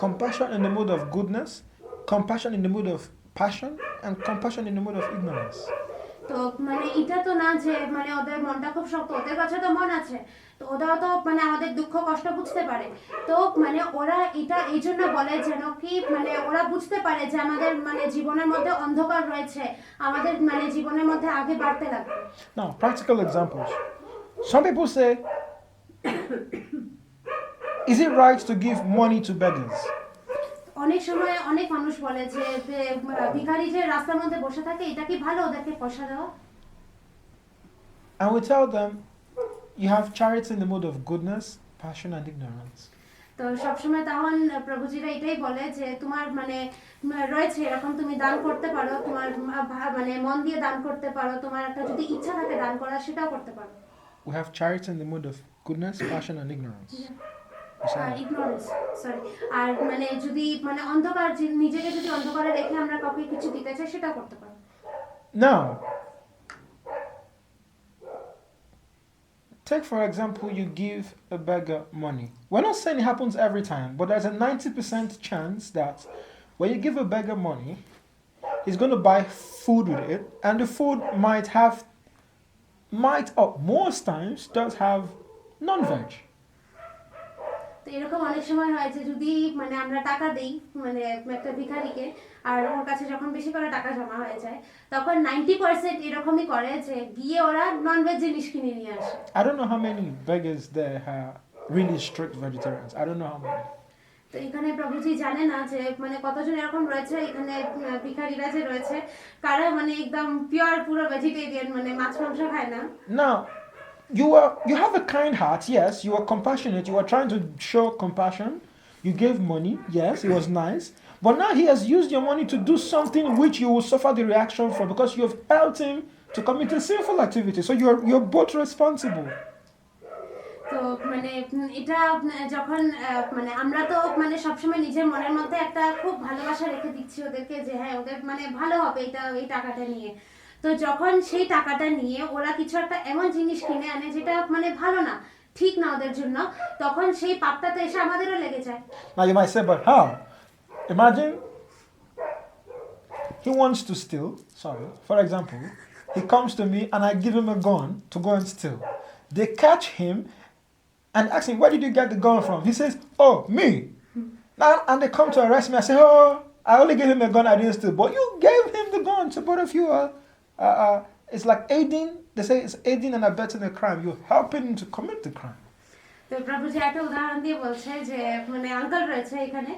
compassion in the mood of goodness, compassion in the mood of passion, and compassion in the mood of ignorance. তো মানে এটা তো না যে মানে ওদের মনটা খুব শক্ত, ওদের কাছে তো মন আছে, তো ওরাও তো মানে আমাদের দুঃখ কষ্ট বুঝতে পারে। তো মানে ওরা এটা এই জন্য বলে যেন কি মানে ওরা বুঝতে পারে যে আমাদের মানে জীবনের মধ্যে অন্ধকার রয়েছে, আমাদের মানে জীবনের মধ্যে আগে বাড়তে লাগবে। Now, practical examples. Some people say, is it right to give money to beggars? অনেক সময় অনেক মানুষ বলে যে ভিখারি যে রাস্তার মধ্যে বসে থাকে এটা কি ভালো ওদেরকে পয়সা দেওয়া? And we tell them, you have charity in the mode of goodness, passion, and ignorance. তো সবসময় তখন প্রভুজিরা এটাই বলে যে তোমার মানে রয়েছে এরকম, তুমি দান করতে পারো, তোমার মানে মন দিয়ে দান করতে পারো, তোমার একটা যদি ইচ্ছা থাকে দান করার সেটাও করতে পারো। We have charity in the mode of goodness, passion, and ignorance. আর ইগনোরেন্স, সরি, আর মানে যদি মানে অন্ধকার নিজেকে যদি অন্ধকারে রেখে আমরা কাউকে কিছু দিতে চাই সেটাও করতে পারো। Now, take for example, you give a beggar money. We're not saying it happens every time, but there's a 90% chance that when you give a beggar money, he's going to buy food with it, and the food most times does have non-veg. তো এরকম অনেক সময় হয় যে যদি মানে আমরা টাকা দেই মানে একটা ভিখারিকে, আর ওর কাছে যখন বেশি করে টাকা জমা হয়ে যায় তখন 90% এরকমই করে যে গিয়ে ওরা ননভেজ জিনিস কিনে নিয়ে আসে। I don't know how many beggars there are really strict vegetarians. I don't know how many. তো এখানে প্রভুজি জানে না যে মানে কতজন এরকম রয়েছে এখানে ভিখারিরা যে রয়েছে কারা মানে একদম পিওর পুরো ভেজিটেরিয়ান, মানে মাছ মাংস খায় না। Now, you have a kind heart, yes, you are compassionate, you are trying to show compassion, you gave money, yes, it was nice, but now he has used your money to do something which you will suffer the reaction from because you have helped him to commit a sinful activity, so you're both responsible. তো মানে এটা যখন মানে আমরা তো মানে সবসময় নিজের মনের মধ্যে একটা খুব ভালোবাসা রেখে দিচ্ছি ওদেরকে যে হ্যাঁ ওদের মানে ভালো হবে এটা এই টাকাটা নিয়ে, তো যখন সেই টাকাটা নিয়ে ওরা কিছু একটা এমন জিনিস কিনে আনে যেটা মানে ভালো না, ঠিক না ওদের জন্য, তখন সেই পাপটা তো এসে আমাদেরও লেগে যায়। Now you might say, but how? Imagine he wants to steal, for example, he comes to me and I give him a gun to go and steal. They catch him and ask him, where did you get the gun from? He says, oh, me. Now, and they come to arrest me. I say, oh, I only gave him a gun, I didn't steal. But you gave him the gun. So both of you it's like aiding, they say it's aiding and abetting a crime. You're helping him to commit the crime. তো প্রভুজি একটা উদাহরণ দিয়ে বলছে যে মানে uncle রয়েছে এখানে,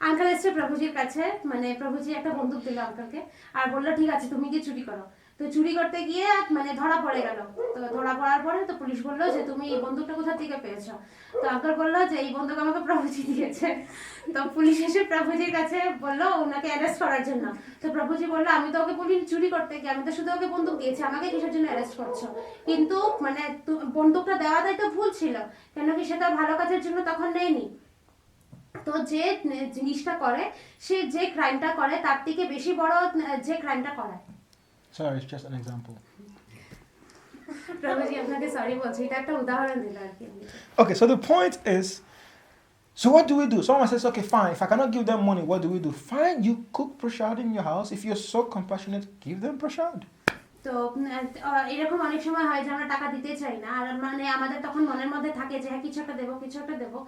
uncle এসছে প্রভুজির কাছে, মানে প্রভুজি একটা বন্দুক দিল আঙ্কেলকে আর বললো ঠিক আছে তুমি গিয়ে চুরি করো। তো চুরি করতে গিয়ে মানে ধরা পড়ে গেল, তো ধরা পড়ার পরে তো পুলিশ বললো যে তুমি এই বন্দুকটা কোথা থেকে পেয়েছো? তো আঙ্কেল বললো যে এই বন্দুক আমাকে প্রভুজি দিয়েছে। তো পুলিশ এসে প্রভুজির কাছে বললো ওনাকে অ্যারেস্ট করার জন্য। তো প্রভুজি বললো আমি তো ওকে বলিনি চুরি করতে গিয়ে, আমি তো শুধু ওকে বন্দুক দিয়েছি, আমাকে কিসের জন্য অ্যারেস্ট করছো? কিন্তু মানে বন্দুকটা দেওয়াটাই তো ভুল ছিল, কেন কি সেটা ভালো কাজের জন্য তখন নেয়নি। তো যে জিনিসটা করে সে যে ক্রাইমটা করে তার থেকে বেশি বড় যে ক্রাইমটা করে। Sorry, it's just an example. প্রভুজি আপনাকে সরি বলছি, এটা একটা উদাহরণ দিল আর কি। Okay, so the point is, so what do we do? Someone says, okay, fine, if I cannot give them money, what do we do? Fine, you cook prashad in your house. If you're so compassionate, give them prashad. তো এরকম অনেক সময় হয় যে আমরা টাকা দিতে চাই না, আর মানে আমাদের তখন মনের মধ্যে থাকে যে হ্যাঁ কিছু একটা দেবো।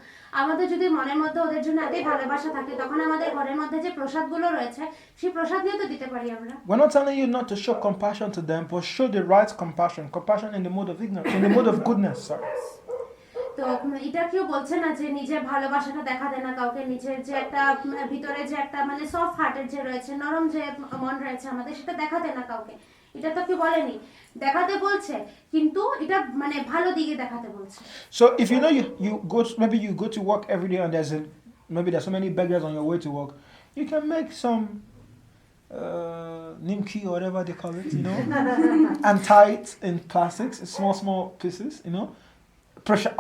আমাদের যদি মনের মধ্যে ওদের জন্য এতই ভালোবাসা থাকে তখন আমাদের ঘরের মধ্যে যে প্রসাদগুলো রয়েছে সেই প্রসাদ নিয়ে তো দিতে পারি আমরা। We're not telling you not to show compassion to them, but show the right compassion in the mode of ignorance, in the mode of goodness, sorry. তো এটা কেউ বলছে না যে নিজের ভালোবাসাটা দেখাতে না কাউকে, নিজের যে একটা ভিতরে যে একটা মানে সফট হার্টের যে রয়েছে, নরম যে মন রয়েছে আমাদের, সেটা দেখাতে না কাউকে, এটা তো কেউ বলেনি, দেখাতে বলছে কিন্তু এটা মানে ভালো দিকে দেখাতে বলছে। So if you know maybe you go to work every day and maybe there's so many beggars on your way to work, you can make some nimki or whatever they call it, and tie it in plastics, small pieces,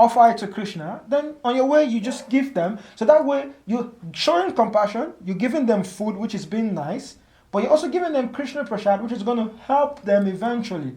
offer it to Krishna. Then on your way you just give them. So that way you're showing compassion, you're giving them food which is being nice, but you're also giving them Krishna prasad which is going to help them eventually.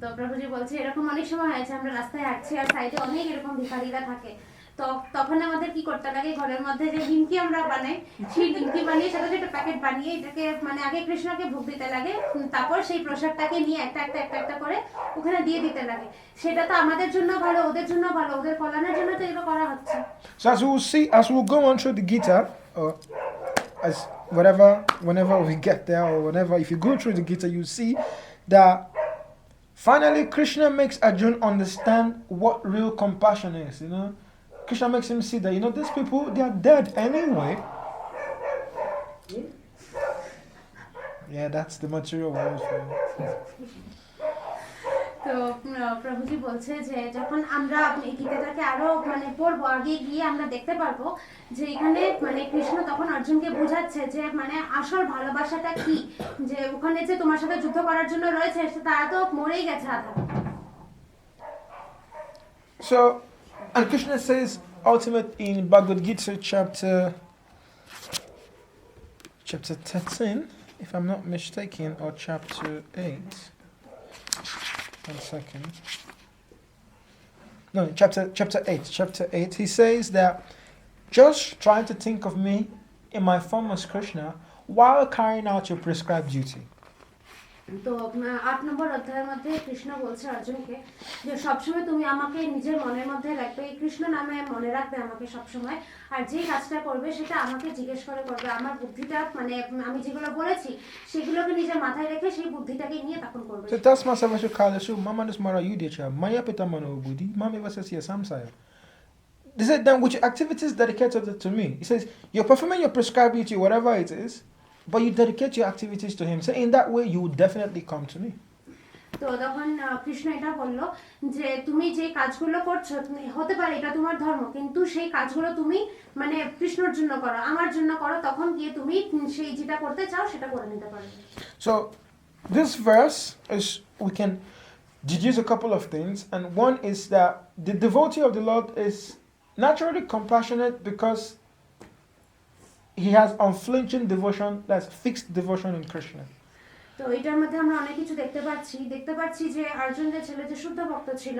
তো প্রভুজি বলছে এরকম অনেক সময় হয়েছে আমরা রাস্তায় হাঁটছি আর সাইডে অনেক এরকম ভিখারিরা থাকে, তো তখন আমাদের কি করতে লাগে, ঘরের মধ্যে যে নিমকি আমরা বানাই সেই নিমকি বানিয়ে ছোট ছোট প্যাকেট বানিয়ে এটাকে মানে আগে কৃষ্ণকে ভোগ দিতে লাগে, তারপর সেই প্রসাদটাকে নিয়ে একটা একটা একটা একটা করে ওখানে দিয়ে দিতে লাগে। সেটা তো আমাদের জন্য ভালো, ওদের জন্য ভালো, ওদের কল্যাণের জন্য তো এগুলো করা হচ্ছে। So as we will see, as we'll go on through the Gita, or as whenever we get there, or whenever, if you go through the Gita, you see that finally Krishna makes Arjun understand what real compassion is. You know, Krishna makes him see that, you know, these people, they are dead anyway. Yeah, that's the material world for you. তো প্রভুজি বলছে যে যখন আমরা এই গীতাটাকে আরো মানে পড়বো, আগে গিয়ে আমরা দেখতে পারবো যে এখানে মানে কৃষ্ণ তখন অর্জুনকে বোঝাচ্ছে যে মানে আসল ভালোবাসাটা কি, যে ওখানে যে তোমার সাথে যুদ্ধ করার জন্য রয়েছে তারা তো মরেই গেছে আধা। So, and Krishna says, ultimate in Bhagavad Gita chapter 13, if I'm not mistaken, or chapter 8. 1 second. No, chapter 8. He says that just try to think of me in my form as Krishna while carrying out your prescribed duty. তো 8 নম্বর অধ্যায়ের মধ্যে কৃষ্ণ বলছে অর্জুনকে যে সবসময় তুমি আমাকে নিজের মনের মধ্যে রাখবে, কৃষ্ণ নামে মনে রাখবে আমাকে সবসময়, আর যে কাজটা করবে সেটা আমাকে জিজ্ঞেস করে করবে, আমার বুদ্ধিটা মানে আমি যেগুলো বলেছি সেগুলোকে নিজের মাথায় রেখে সেই বুদ্ধিটাকে নিয়ে তখন করবে। So that's my savashu kala shu mama dus mara yudecha maya pita mano budi mami vasasiya samsaya. They said then with your activities dedicated to me. He says you're performing your prescribed duty, whatever it is, but you dedicate your activities to him. So in that way you will definitely come to me. তো তখন কৃষ্ণ এটা বলল যে তুমি যে কাজগুলো করছো হতে পারে এটা তোমার ধর্ম, কিন্তু সেই কাজগুলো তুমি মানে কৃষ্ণর জন্য করো, আমার জন্য করো, তখন গিয়ে তুমি সেই যেটা করতে চাও সেটা করে নিতে পারবে। So this verse is, we can deduce a couple of things, and one is that the devotee of the Lord is naturally compassionate because he has unflinching devotion, that's fixed devotion in Krishna. তো এটার মধ্যে আমরা অনেক কিছু দেখতে পাচ্ছি যে অর্জুন যে ছেলে যে শুদ্ধ ভক্ত ছিল,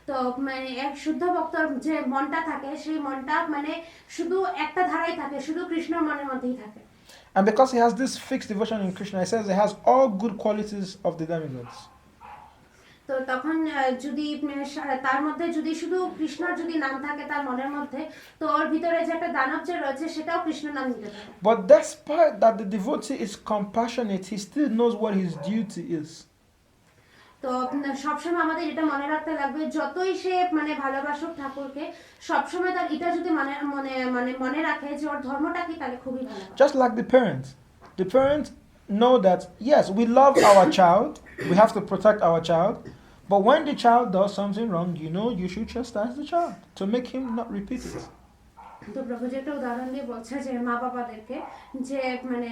তো মানে এক শুদ্ধ ভক্তর যে মনটা থাকে সেই মনটা মানে শুধু একটা ধারায় থাকে, শুধু কৃষ্ণর মনের মধ্যেই থাকে। And because he has this fixed devotion in Krishna, he says he has all good qualities of the demigods. তো তখন যদি তার মধ্যে যদি শুধু কৃষ্ণর যদি নাম থাকে তার মনের মধ্যে, তো ওর ভিতরে যে একটা দানব যে রয়েছে সেটাও কৃষ্ণ নাম নিতে পারে। But despite that the devotee is compassionate, he still knows what his duty is. তো সবসময় আমাদের এটা মনে রাখতে লাগবে, যতই সে মানে ভালোবাসুক ঠাকুরকে, সবসময় তার এটা যদি মনে রাখে যে ওর ধর্মটা কি, তাহলে খুবই ভালো। Just like the parents know that yes, we love our child, we have to protect our child, but when the child does something wrong, you know you should chastise the child to make him not repeat it. তো প্রভুজি একটা উদাহরণ দিয়ে বলছে যে মা বাবাদেরকে যে মানে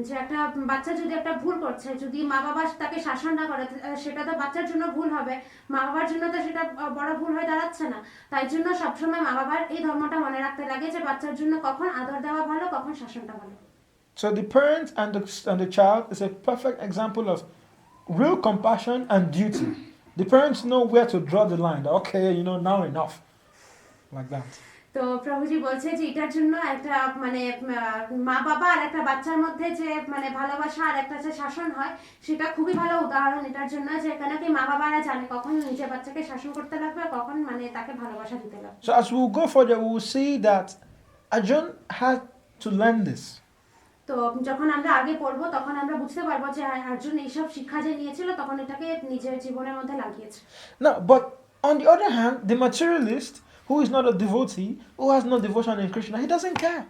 যে একটা বাচ্চা যদি একটা ভুল করছে, যদি মা বাবা তাকে শাসন না করে সেটা তো বাচ্চার জন্য ভুল হবে, মা বাবার জন্য তো সেটা বড় ভুল হয়ে দাঁড়াচ্ছে না। তাই জন্য সবসময় মা বাবার এই ধর্মটা মনে রাখতে লাগে যে বাচ্চার জন্য কখন আদর দেওয়া ভালো, কখন শাসনটা ভালো। So the parent and the child is a perfect example of real compassion and duty. The parents know where to draw the line. Okay, you know, now enough. Like that. তো প্রভুজি বলছে যে এটার জন্য একটা মানে মা বাবা আর একটা বাচ্চার মধ্যে যে মানে ভালোবাসা আর একটা যে শাসন হয়, সেটা খুবই ভালো উদাহরণ এটার জন্য, যে এখানে কি মা বাবারা জানে কখন নিজের বাচ্চাকে শাসন করতে লাগবে, কখন মানে তাকে ভালোবাসা দিতে লাগবে। So as we will go further, we will see that Arjun had to learn this. তো যখন আমরা আগে পড়বো তখন আমরা বুঝতে পারবো যে অর্জুন এইসব শিক্ষা যে নিয়েছিল তখন এটাকে নিজের জীবনের মধ্যে লাগিয়েছে। No, but on the other hand, the materialist who is not a devotee, who has no devotion in Krishna, he doesn't care.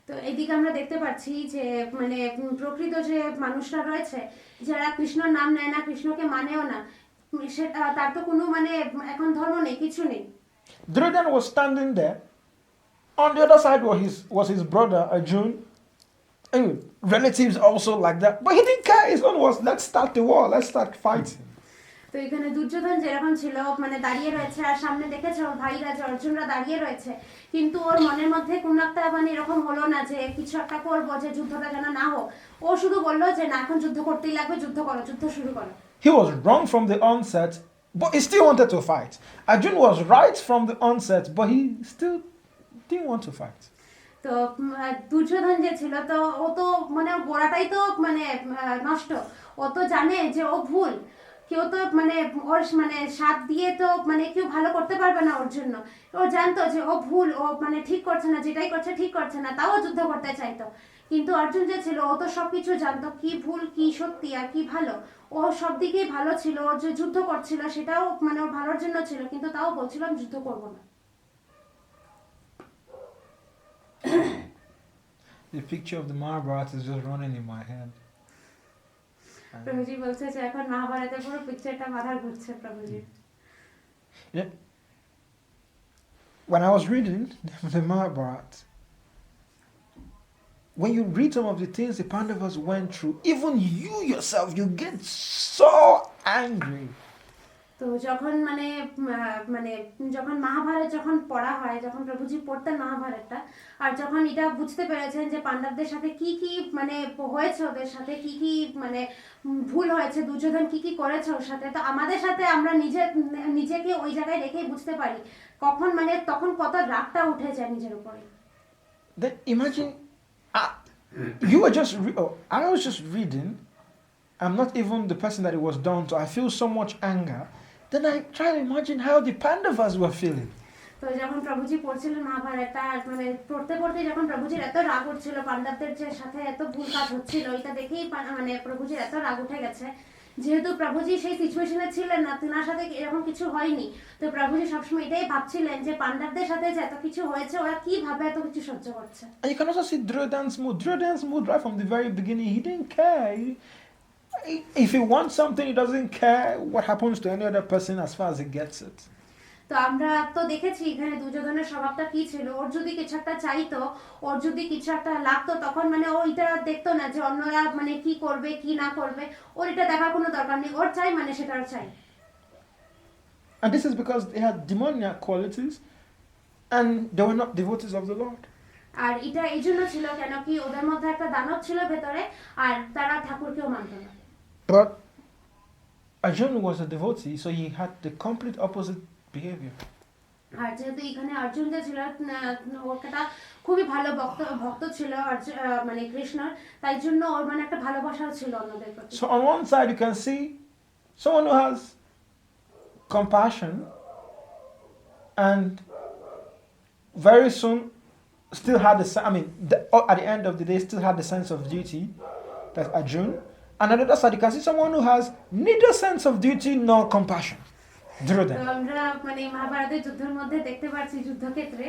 তো এইদিকে আমরা দেখতে পাচ্ছি যে মানে প্রকৃত যে মানুষরা রয়েছে যারা কৃষ্ণর নাম নেয় না, কৃষ্ণকে মানেও না, তার তো কোনো মানে এখন ধর্ম নেই, কিছু নেই। Duryodhana was standing there. On the other side was his brother Arjun. Anyway, relatives also like that, but he didn't care. His own was, let's start the war, let's start fighting. তো এখানে দুর্যোধন যেরকম ছিল মানে দাঁড়িয়ে রয়েছে আর সামনে দেখেছে ওর ভাইরা যে অর্জুনরা দাঁড়িয়ে রয়েছে, কিন্তু ওর মনের মধ্যে কোনো একটা মানে এরকম হলো না যে কিছু একটা করবো যে যুদ্ধটা যেন না হোক। ও শুধু বললো যে না, এখন যুদ্ধ করতেই লাগবে, যুদ্ধ করো, যুদ্ধ শুরু করো। he was wrong from the onset, but he still wanted to fight. Arjun was right from the onset, but he still didn't want to fight. তো দুর্যোধন যে ছিল তো ও তো মানে গোড়াটাই তো মানে নষ্ট, ও তো জানে যে ও ভুল, কেউ তো মানে ওর মানে সাথ দিয়ে তো মানে কেউ ভালো করতে পারবে না ওর জন্য। ও জানতো যে ও ভুল, ও মানে ঠিক করছে না, যেটাই করছে ঠিক করছে না, তাও যুদ্ধ করতে চাইতো। কিন্তু অর্জুন যে ছিল ও তো সবকিছু জানতো, কি ভুল কি সত্যি আর কি ভালো। ও সব দিকেই ভালো ছিল, ও যে যুদ্ধ করছিল সেটাও মানে ওর ভালোর জন্য ছিল, কিন্তু তাও বলছিলাম যুদ্ধ করবো না। The picture of the Mahabharata is just running in my head. প্রভুজি বলছে যে এখন মহাভারতের পুরো পিকচারটা মাথায় ঘুরছে প্রভুজি। When I was reading the Mahabharata, when you read some of the things the Pandavas went through, even you yourself, you get so angry. তো যখন মানে মানে যখন মহাভারত যখন পড়া হয়, যখন প্রভুজি পড়তেন মহাভারতটা, আর যখন এটা বুঝতে পেরেছেন যে পাণ্ডবদের সাথে কি কি মানে হয়েছে, ওদের সাথে কি কি মানে ভুল হয়েছে, দুর্যোধন কি কি করেছে ওর সাথে, তো আমাদের সাথে আমরা নিজেকে ওই জায়গায় রেখেই বুঝতে পারি কখন মানে তখন কত রাগটা উঠে যায় নিজের উপরে। Then imagine, you were just, I was just reading. I'm not even the person that it was done to. I feel so much anger. Then I try to imagine how the Pandavas were feeling. তো যখন প্রভুজি পড়ছিলেন মহাভারতটা, মানে পড়তে পড়তে যখন প্রভুজির এত রাগ উঠছিল, পাণ্ডবদের যে সাথে এত ভুল কাজ হচ্ছিল, এটা দেখেই মানে প্রভুজির এত রাগ উঠে গেছে। যেহেতু প্রভুজি সেই সিচুয়েশনে ছিলেন না, তিনার সাথে এরকম কিছু হয়নি, তো প্রভুজি সবসময় এটাই ভাবছিলেন যে পাণ্ডবদের সাথে যে এত কিছু হয়েছে, ওরা কিভাবে এত কিছু সহ্য করছে। And you can also see Duryodhana's mood. Duryodhana's mood right from the very beginning, he didn't care. If he wants something, he doesn't care what happens to any other person as far as he gets it. তো আমরা তো দেখেছি এখানে দুর্যোধনের স্বভাবটা কি ছিল। ওর যদি কিছু একটা চাইতো, ওর যদি কিছু একটা লাগতো, তখন মানে ও এটা দেখতো না যে অন্যরা মানে কি করবে কি না করবে, ওর এটা দেখার কোনো দরকার নেই, ওর চাই মানে সেটার চাই। And this is because they had demoniac qualities and they were not devotees of the Lord. আর এটা এই জন্য ছিল কেন কি ওদের মধ্যে একটা দানব ছিল ভেতরে, আর তারা ঠাকুরকেও মানত না। But Arjun was a devotee, so he had the complete opposite behavior. আর যেহেতু এখানে অর্জুন যে ছিল ওটা খুবই ভালো ভক্ত ছিল মানে কৃষ্ণর, তাই জন্য ওর মানে একটা ভালোবাসাও ছিল অন্যদের প্রতি। So on one side you can see someone who has compassion and very soon still had at the end of the day still had the sense of duty, that's Arjun. And on the other side you can see someone who has neither sense of duty nor compassion. আমরা মানে মহাভারতের যুদ্ধের মধ্যে দেখতে পাচ্ছি যুদ্ধক্ষেত্রে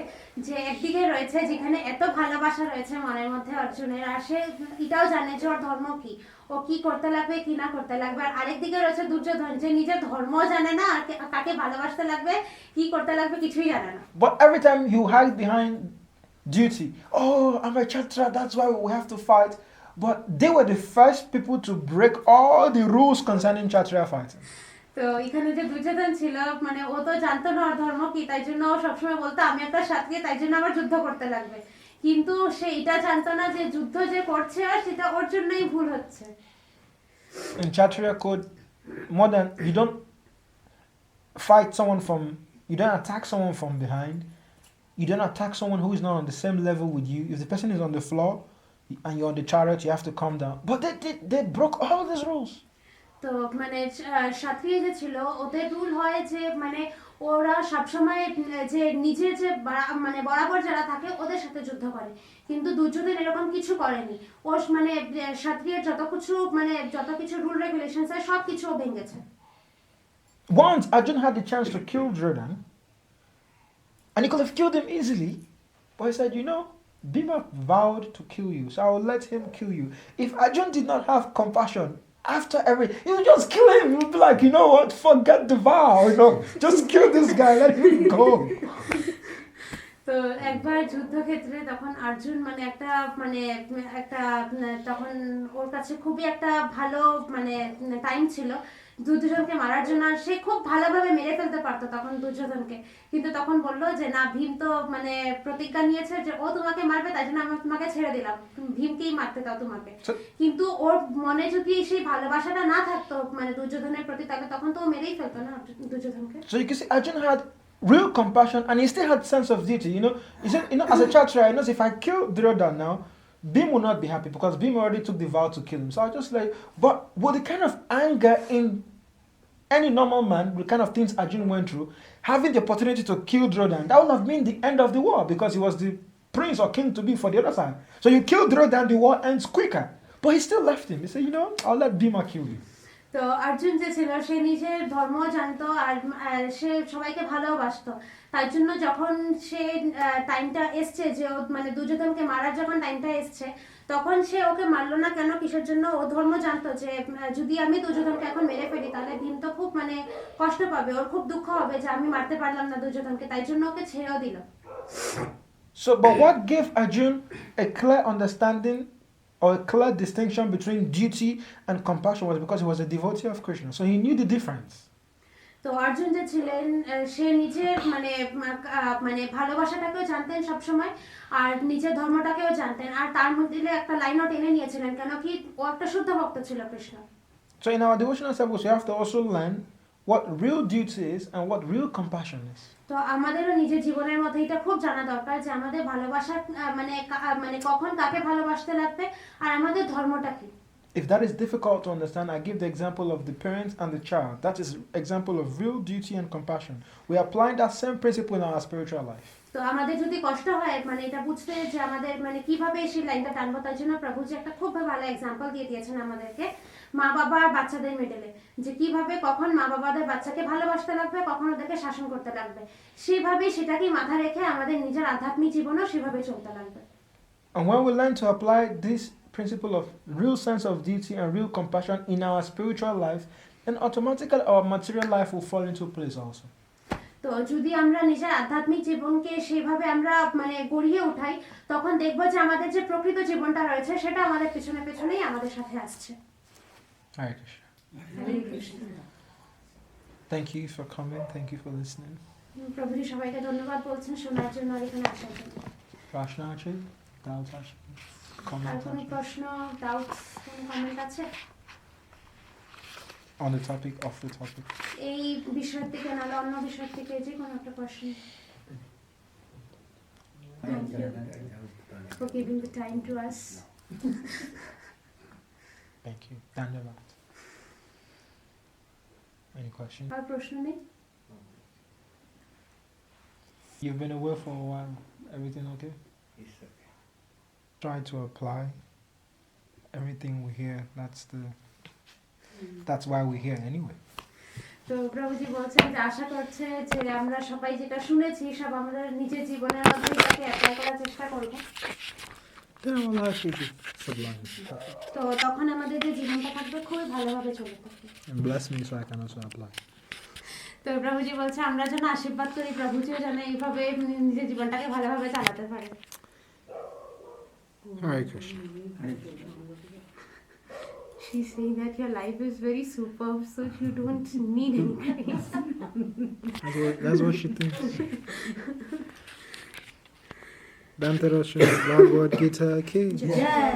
যে একদিকে রয়েছে যেখানে এত ভালোবাসা রয়েছে মনের মধ্যে অর্জুনের, আর সে এটাও জানে যে ওর ধর্ম কি, ও কি করতে লাগবে কি না করতে লাগবে। আর আরেকদিকে রয়েছে দুর্যোধন, যে নিজের ধর্মও জানে না আর কাকে ভালোবাসতে লাগবে কি করতে লাগবে কিছুই জানে না। But every time you hide behind duty, oh, I'm a Kshatriya, that's why we have to fight. But they were the first people to break all the rules concerning Kshatriya fighting. তো এখানে যে দুর্যোধন ছিল মানে ও তো জানতো না ওর ধর্ম কি, তাই জন্য ও সবসময় বলতো আমি একটা সাথী, তাই জন্য আমার যুদ্ধ করতে লাগবে। কিন্তু সে এটা জানতো না যে যুদ্ধ যে করছে সেটা ওর জন্যই ভুল হচ্ছে। In Kshatriya code, more than you don't fight someone from, you don't attack someone from behind, you don't attack someone who is not on the same level with you. If the person is on the floor and you're on the chariot, you have to come down. But they broke all these rules. তো মানে সাথীরা যে ছিল ওদের rule হয় যে মানে ওরা সবসময় যে নিজে যে মানে বরাবর যারা থাকে ওদের সাথে যুদ্ধ করে, কিন্তু দুর্যোধন এরকম কিছু করেনি। ও মানে সাথীর যত কিছু রুল রেগুলেশনস আছে সব কিছু ও ভেঙেছে। Once Arjun had the chance to kill Duryodhana, and he could have killed him easily, but he said, Bhima vowed to kill you, so I will let him kill you. If Arjun did not have compassion, after you just kill him. You'll be like, you know what? Forget the vow. Just kill this guy. Let him go. তো একবার যুদ্ধক্ষেত্রে তখন অর্জুন একটা তখন ওর কাছে খুবই একটা ভালো টাইম ছিল দুর্যোধনকে মারার জন্য, আর সে খুব ভালোভাবে মেরে ফেলতে পারতো তখন দুর্যোধনকে, কিন্তু তখন বললো যে না, ভীম তো প্রতিজ্ঞা নিয়েছে যে ও তোমাকে মারবে, তাই জন্য আমি তোমাকে ছেড়ে দিলাম, ভীমকেই মারতে দাও তোমাকে। কিন্তু ওর মনে যদি সেই ভালোবাসাটা না থাকতো দুর্যোধনের প্রতি, তাহলে তখন তো ও মেরেই ফেলতো না দুর্যোধনকে। So you can see Arjun had real compassion and he still had sense of duty. He said, as a child, he knows if I kill Duryodhan now, Bhim will not be happy because Bhim already took the vow to kill him. So I just like, but with the kind of anger in any normal man, the kind of things Arjun went through, having the opportunity to kill Duryodhan, that would have been the end of the war because he was the prince or king to be for the other side. So you kill Duryodhan, the war ends quicker. But he still left him. He said, I'll let Bhima kill you. তো অর্জুন যে ছিল সে নিজের ধর্ম জানতো আর সে সবাইকে ভালোবাসতো, তাই জন্য যখন সে টাইমটা এসছে যে দুর্যোধনকে মারার যখন টাইমটা এসছে, তখন সে ওকে মারলো না কেন, কিসের জন্য? ও ধর্ম জানতো যে যদি আমি দুর্যোধনকে এখন মেরে ফেলি তাহলে ভীম তো খুব কষ্ট পাবে, ওর খুব দুঃখ হবে যে আমি মারতে পারলাম না দুর্যোধনকে, তাই জন্য ওকে ছেড়েও দিল। So, but what gave Arjun a clear understanding or a clear distinction between duty and compassion was because he was a devotee of Krishna. So he knew the difference. তো অর্জুন যে ছিলেন সে নিজের ভালোবাসাটাকেও জানতেন সবসময়, আর নিজের ধর্মটাকেও জানতেন, আর তার মধ্যে একটা লাইনও টেনে নিয়েছিলেন, কেন কি ও একটা শুদ্ধ ভক্ত ছিল Krishna. So in our devotional service, we have to also learn what real duty is and what real compassion is. তো আমাদেরও নিজের জীবনের মধ্যে এটা খুব জানা দরকার যে আমাদের ভালোবাসা কখন কাকে ভালোবাসতে লাগবে আর আমাদের ধর্মটা কি। If that is difficult to understand, I give the example of the parent and the child. That is example of real duty and compassion. We apply that same principle in our spiritual life. তো আমাদের যদি কষ্ট হয় এটা বুঝতে যে আমাদের কিভাবে সেই লাইনটা টানবো, তার জন্য প্রভুজি একটা খুব ভালো এক্সাম্পল দিয়ে দিয়েছেন আমাদেরকে মা বাবা আর বাচ্চাদের মিডলে, যে কিভাবে কখন মা বাবাদের বাচ্চাকে ভালোবাসতে লাগবে, কখন ওদেরকে শাসন করতে লাগবে, সেভাবেই সেটাকে মাথায় রেখে আমাদের নিজের আধ্যাত্মিক জীবনও সেভাবে চলতে লাগবে। And when we learn to apply this principle of real sense of duty and real compassion in our spiritual life, then automatically our material life will fall into place also. তো যদি আমরা নিজের আধ্যাত্মিক জীবনকে সেভাবে আমরা গড়িয়ে উঠাই, তখন দেখব যে আমাদের যে প্রকৃত জীবনটা রয়েছে সেটা আমাদের পেছনে পেছনেই আমাদের সাথে আসছে। Hare Krishna. Hare Krishna. Thank you for coming. Thank you for listening. প্রভুজি সবাইকে ধন্যবাদ বলছেন শোনার জন্য আর এখানে আসার জন্য। Prashna আছে? Doubt আছে? আর Comment কোনো আছে? প্রশ্ন, ডাউট, কোনো কমেন্ট আছে On the topic, off the topic. এই বিষয়ের থেকে, নাহলে অন্য বিষয়ের থেকে যে কোনো একটা প্রশ্ন? Thank you for giving the time to us. Thank you. Dhanyavad. Any questions? আর প্রশ্ন নেই? You've been away for a while. Everything okay? It's okay. Try to apply everything we hear. That's why we're here anyway. তো প্রভুজি বলছেন যে আশা করছে যে আমরা সবাই যেটা শুনেছি সব আমাদের নিজের জীবনের মধ্যে এটাকে অ্যাপ্লাই করার চেষ্টা করব, Then our life will be sublime. তো তখন আমাদের যে জীবনটা থাকবে খুবই ভালোভাবে চলে থাকবে। And bless me so I can also apply. তো প্রভুজি বলছে আমরা যেন আশীর্বাদ করি, প্রভুজিও যেন এইভাবে নিজের জীবনটাকে ভালোভাবে চালাতে পারে। Hare Krishna. She's saying that your life is very superb, so you don't need any praise. That's what she thinks. Dhanteras Bhagavad Gita ki. Jai. Jai.